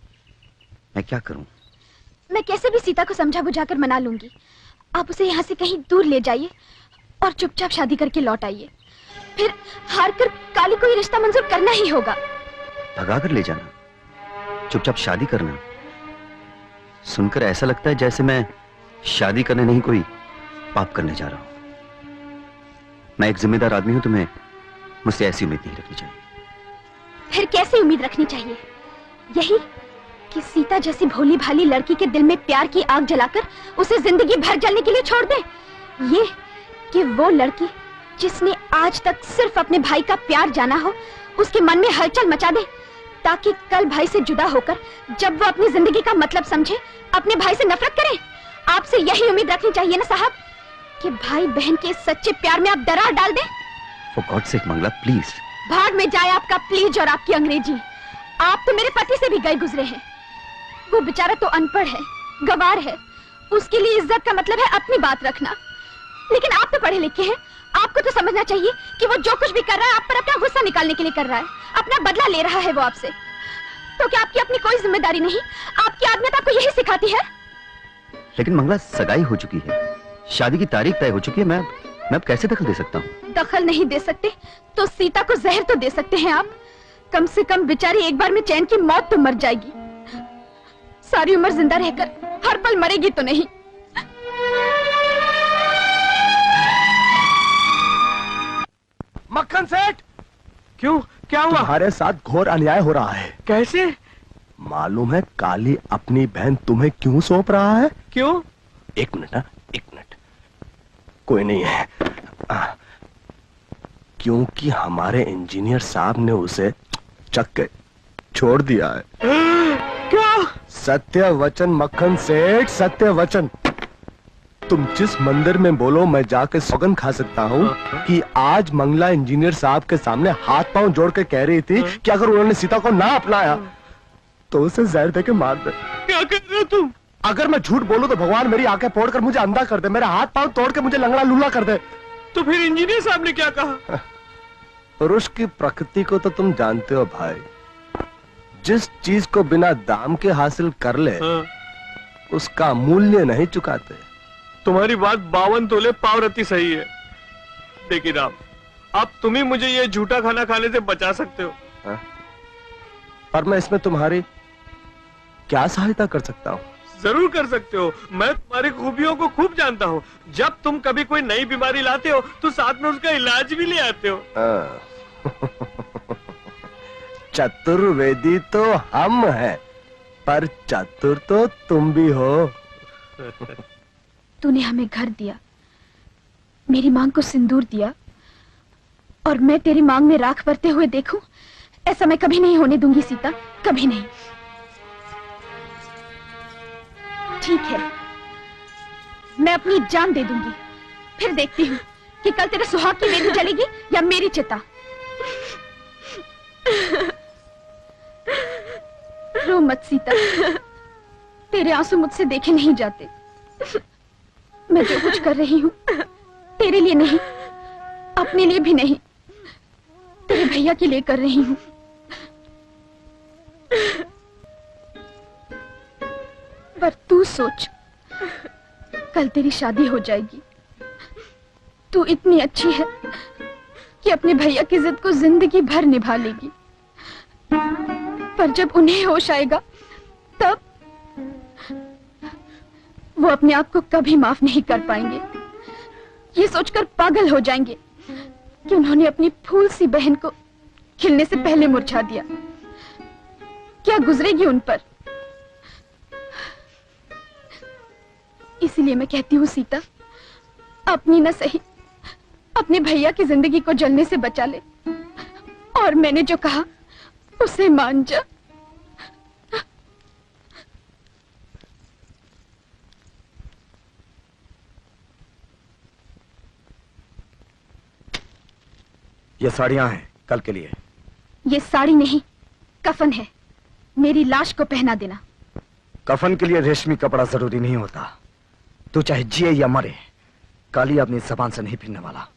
क्या करूं? मैं कैसे भी सीता को समझा बुझाकर मना लूंगी। आप उसे यहाँ से कहीं दूर ले जाइए और चुपचाप शादी करके लौट आइए। फिर हार कर काली को ये रिश्ता मंजूर करना ही होगा। भगा कर ले जाना, चुपचाप शादी करना, सुनकर ऐसा लगता है जैसे मैं शादी करने नहीं, कोई पाप करने जा रहा हूं। मैं एक जिम्मेदार आदमी हूं, तुम्हें मुझसे ऐसी उम्मीद नहीं रखनी चाहिए। फिर कैसी उम्मीद रखनी चाहिए? यही कि सीता जैसी भोली भाली लड़की के दिल में प्यार की आग जलाकर उसे जिंदगी भर जलने के लिए छोड़ दे। ये कि वो लड़की जिसने आज तक सिर्फ अपने भाई का प्यार जाना हो, उसके मन में हलचल मचा दे, ताकि कल भाई से जुदा होकर जब वो अपनी जिंदगी का मतलब समझे, अपने भाई से नफरत करे। आपसे यही उम्मीद रखनी चाहिए ना साहब, कि भाई बहन के सच्चे प्यार में आप दरार डाल दें। For God's sake, Mangala please. भाग में जाए आपका प्लीज और आपकी अंग्रेजी। आप तो मेरे पति से भी गए गुजरे हैं। वो बेचारा तो अनपढ़ है, गवार है, उसके लिए इज्जत का मतलब है अपनी बात रखना। लेकिन आप तो पढ़े लिखे हैं, आपको तो समझना चाहिए कि वो जो कुछ भी कर रहा है आप पर अपना गुस्सा निकालने के लिए कर रहा है, अपना बदला ले रहा है वो आपसे। तो क्या आपकी अपनी कोई जिम्मेदारी नहीं? आपकी आदत आपको यही सिखाती है? लेकिन मंगला, सगाई हो चुकी है, शादी की तारीख तय हो चुकी है। मैं अब कैसे दखल दे सकता हूँ? दखल नहीं दे सकते तो सीता को जहर तो दे सकते हैं आप। कम से कम बेचारी एक बार में चैन की मौत तो मर जाएगी, सारी उम्र जिंदा रहकर हर पल मरेगी तो नहीं। मक्खन सेठ, क्यों, क्या हुआ? तुम्हारे साथ घोर अन्याय हो रहा है। कैसे? मालूम है काली अपनी बहन तुम्हें क्यों सौंप रहा है? क्यों? एक मिनट ना, एक मिनट। कोई नहीं है। क्योंकि हमारे इंजीनियर साहब ने उसे चक के छोड़ दिया है। क्या? सत्य वचन मक्खन सेठ, सत्य वचन। तुम जिस मंदिर में बोलो, मैं जाके सौगन खा सकता हूँ कि आज मंगला इंजीनियर साहब के सामने हाथ पांव जोड़ के कह रही थी कि अगर उन्होंने सीता को ना अपनाया तो उसे जहर दे के मार दे। क्या कर रहे हो तुम? अगर मैं झूठ बोलूं तो भगवान मेरी आंखें फोड़ कर मुझे अंधा कर दे, मेरे हाथ पांव तोड़ के मुझे लंगड़ा लूला कर दे। तो फिर इंजीनियर साहब ने क्या कहा? पुरुष की प्रकृति को तो तुम जानते हो भाई, जिस चीज को बिना दाम के हासिल कर ले उसका मूल्य नहीं चुकाते। तुम्हारी बात 52 तोले पावरती सही है। देखिए राम, अब तुम ही मुझे ये झूठा खाना खाने से बचा सकते हो। पर मैं इसमें तुम्हारी क्या सहायता कर सकता हूँ? जरूर कर सकते हो। मैं तुम्हारी खूबियों को खूब जानता हूँ। जब तुम कभी कोई नई बीमारी लाते हो तो साथ में उसका इलाज भी ले आते हो। चतुर्वेदी तो हम हैं, पर चतुर तो तुम भी हो। तूने हमें घर दिया, मेरी मांग को सिंदूर दिया, और मैं तेरी मांग में राख भरते हुए देखूं? ऐसा मैं कभी नहीं होने दूंगी सीता, कभी नहीं। ठीक है, मैं अपनी जान दे दूंगी, फिर देखती हूँ कि कल तेरे सुहाग की वेदी जलेगी या मेरी चिता। रो मत सीता, तेरे आंसू मुझसे देखे नहीं जाते। मैं जो कुछ कर रही हूँ तेरे लिए नहीं, अपने लिए भी नहीं, तेरे भैया के लिए कर रही हूँ। पर तू सोच, कल तेरी शादी हो जाएगी। तू इतनी अच्छी है कि अपने भैया की जिद को जिंदगी भर निभा लेगी, पर जब उन्हें होश आएगा तब वो अपने आप को कभी माफ नहीं कर पाएंगे। ये सोचकर पागल हो जाएंगे कि उन्होंने अपनी फूल सी बहन को खिलने से पहले मुरझा दिया। क्या गुजरेगी उन पर? इसीलिए मैं कहती हूँ सीता, अपनी न सही अपने भैया की जिंदगी को जलने से बचा ले, और मैंने जो कहा उसे मान जा। ये साड़ियां हैं कल के लिए। ये साड़ी नहीं, कफन है। मेरी लाश को पहना देना। कफन के लिए रेशमी कपड़ा जरूरी नहीं होता। तू चाहे जिए या मरे, काली अपनी जबान से नहीं फिरने वाला।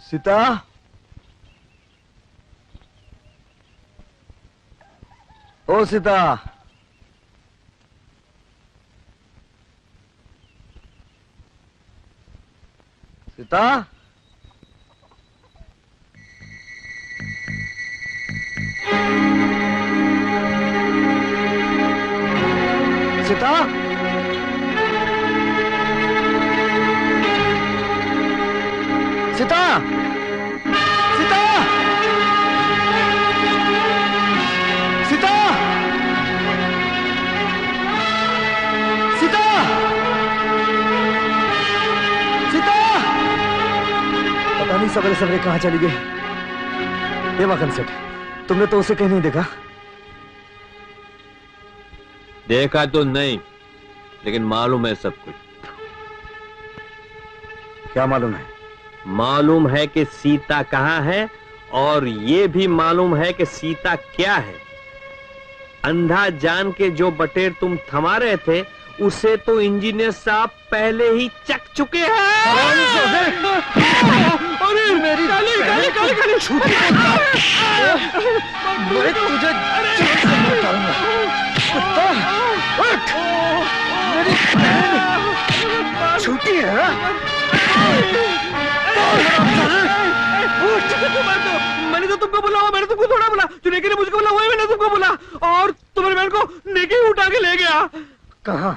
सीता, ओ सीता, सीता, सीता, सीता, सीता, सीता, सीता, सीता। पता नहीं सवेरे सवेरे कहाँ चली गई। ये मखन सेठ, तुमने तो उसे कहीं नहीं देखा? देखा तो नहीं, लेकिन मालूम है सब कुछ। क्या मालूम है? मालूम है कि सीता कहाँ है, और ये भी मालूम है कि सीता क्या है। अंधा जान के जो बटेर तुम थमा रहे थे, उसे तो इंजीनियर साहब पहले ही चक चुके हैं। अरे मेरी काली काली काली काली छूटी मैं तुझे जान से मार डालूंगा। कुत्ता, उठ! मेरी बहन छूटी है। मैंने तो तुमको बोला, मैंने तुमको थोड़ा बोला, जो नेकी ने मुझको बोला वही मैंने तुमको बोला, और तुम्हारी बहन को नेकी उठा के ले गया। कहाँ?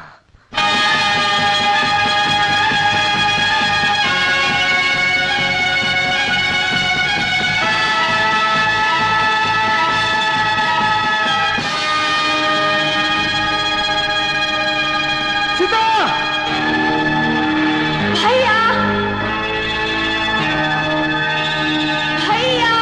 सीता! भैया, भैया,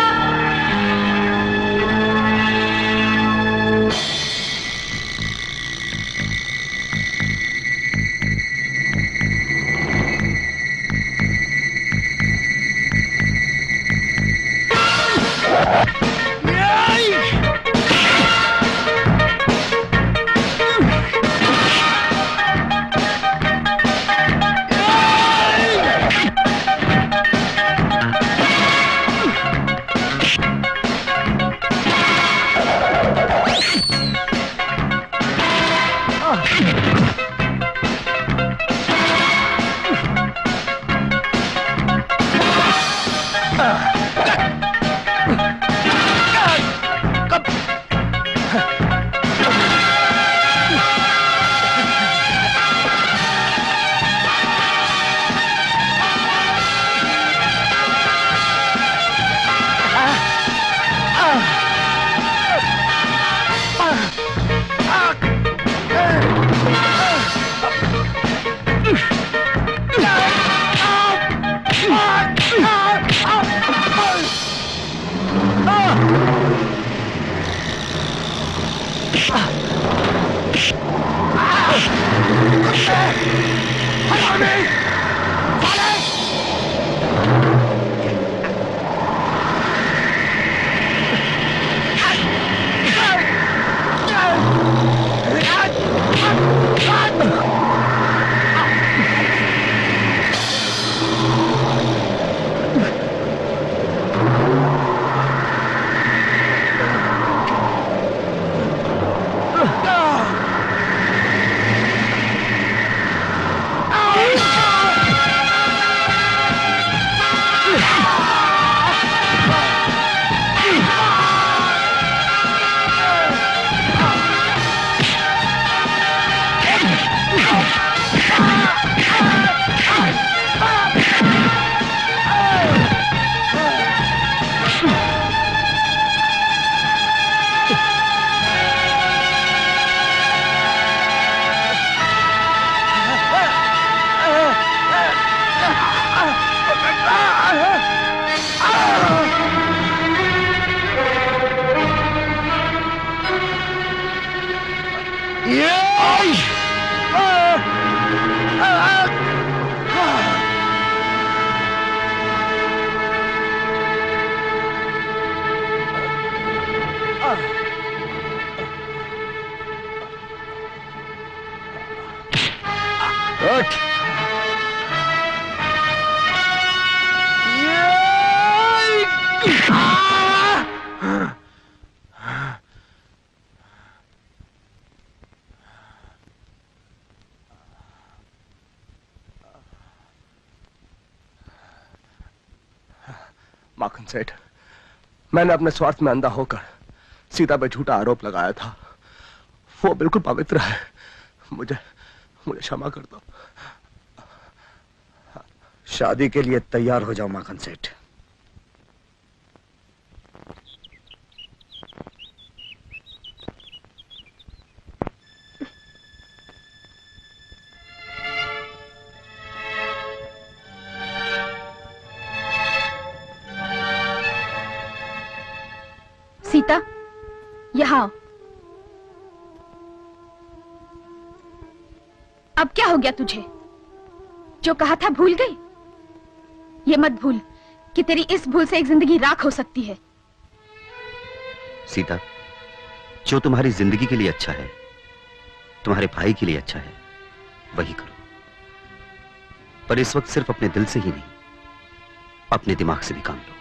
माखन सेठ, मैंने अपने स्वार्थ में अंधा होकर सीता पे झूठा आरोप लगाया था। वो बिल्कुल पवित्र है। मुझे मुझे क्षमा कर दो। शादी के लिए तैयार हो जाओ माखन सेठ। सीता, यहाँ आओ। अब क्या हो गया तुझे? जो कहा था भूल गई? ये मत भूल कि तेरी इस भूल से एक जिंदगी राख हो सकती है। सीता, जो तुम्हारी जिंदगी के लिए अच्छा है, तुम्हारे भाई के लिए अच्छा है, वही करो। पर इस वक्त सिर्फ अपने दिल से ही नहीं, अपने दिमाग से भी काम लो।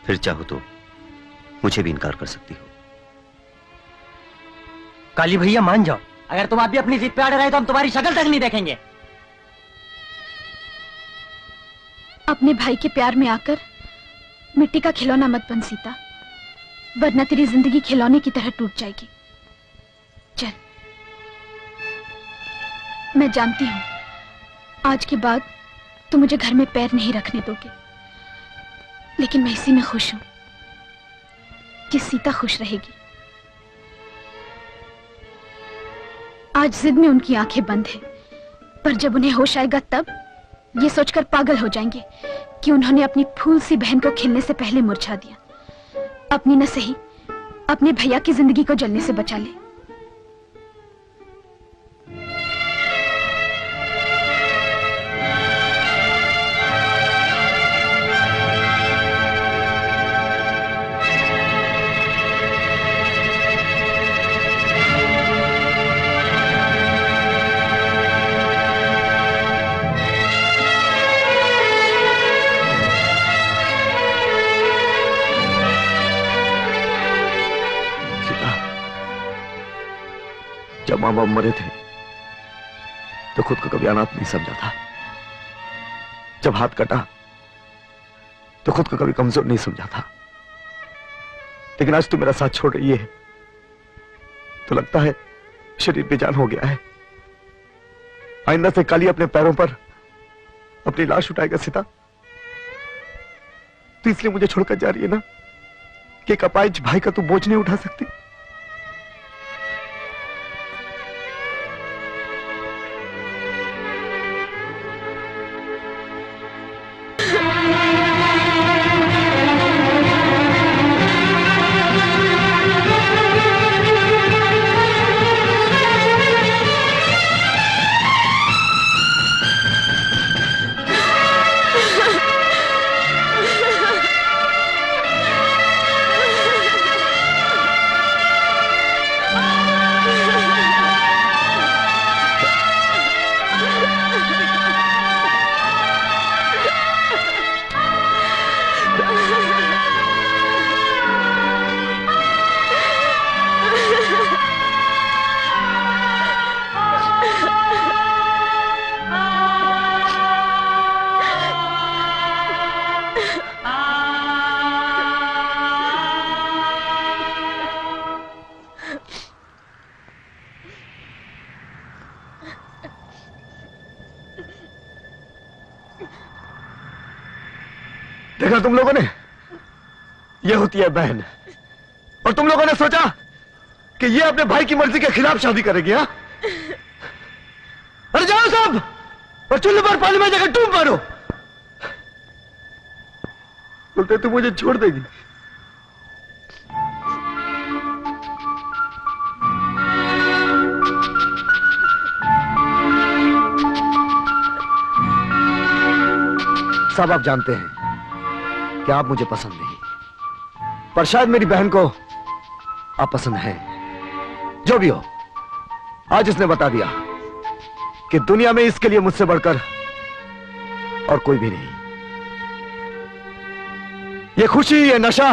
फिर चाहो तो मुझे भी इनकार कर सकती हो। काली भैया मान जाओ। अगर तुम आप भी अपनी जिद पे अड़े रहे तो हम तुम्हारी शक्ल तक नहीं देखेंगे। अपने भाई के प्यार में आकर मिट्टी का खिलौना मत बन सीता, वरना तेरी जिंदगी खिलौने की तरह टूट जाएगी। चल, मैं जानती हूं आज के बाद तुम मुझे घर में पैर नहीं रखने दोगे, लेकिन मैं इसी में खुश हूं कि सीता खुश रहेगी। आज जिद में उनकी आंखें बंद है, पर जब उन्हें होश आएगा तब ये सोचकर पागल हो जाएंगे कि उन्होंने अपनी फूल सी बहन को खिलने से पहले मुरझा दिया। अपनी न सही, अपने भैया की जिंदगी को जलने से बचा ले। जब माँ बाप मरे थे तो खुद को कभी अनाथ नहीं समझा था। जब हाथ कटा तो खुद को कभी कमजोर नहीं समझा था। लेकिन आज तू मेरा साथ छोड़ रही है तो लगता है शरीर बेजान हो गया है। आइंदा से काली अपने पैरों पर अपनी लाश उठाएगा सीता। तो इसलिए मुझे छोड़कर जा रही है ना कि एक अपाहिज भाई का तू बोझ नहीं उठा सकती। देखा तुम लोगों ने, ये होती है बहन। और तुम लोगों ने सोचा कि ये अपने भाई की मर्जी के खिलाफ शादी करेगी। हाँ, अरे जाओ सब और चूल्हे पर पानी में जाकर डूब मारो। बोलते तू मुझे छोड़ देगी। सब आप जानते हैं कि आप मुझे पसंद नहीं, पर शायद मेरी बहन को आप पसंद है। जो भी हो, आज इसने बता दिया कि दुनिया में इसके लिए मुझसे बढ़कर और कोई भी नहीं। ये खुशी, ये नशा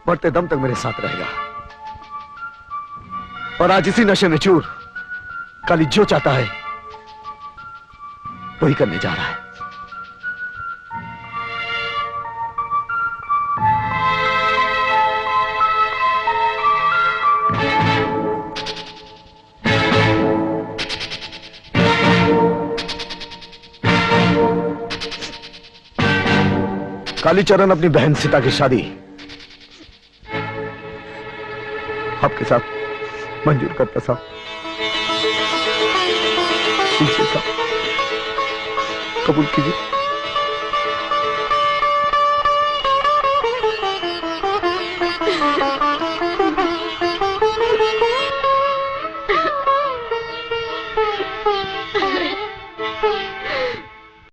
मरते दम तक मेरे साथ रहेगा। और आज इसी नशे में चूर काली जो चाहता है वही करने जा रहा है। कालीचरण अपनी बहन सीता की शादी आपके साथ मंजूर करता साहब। कीजिए साहब, कबूल कीजिए।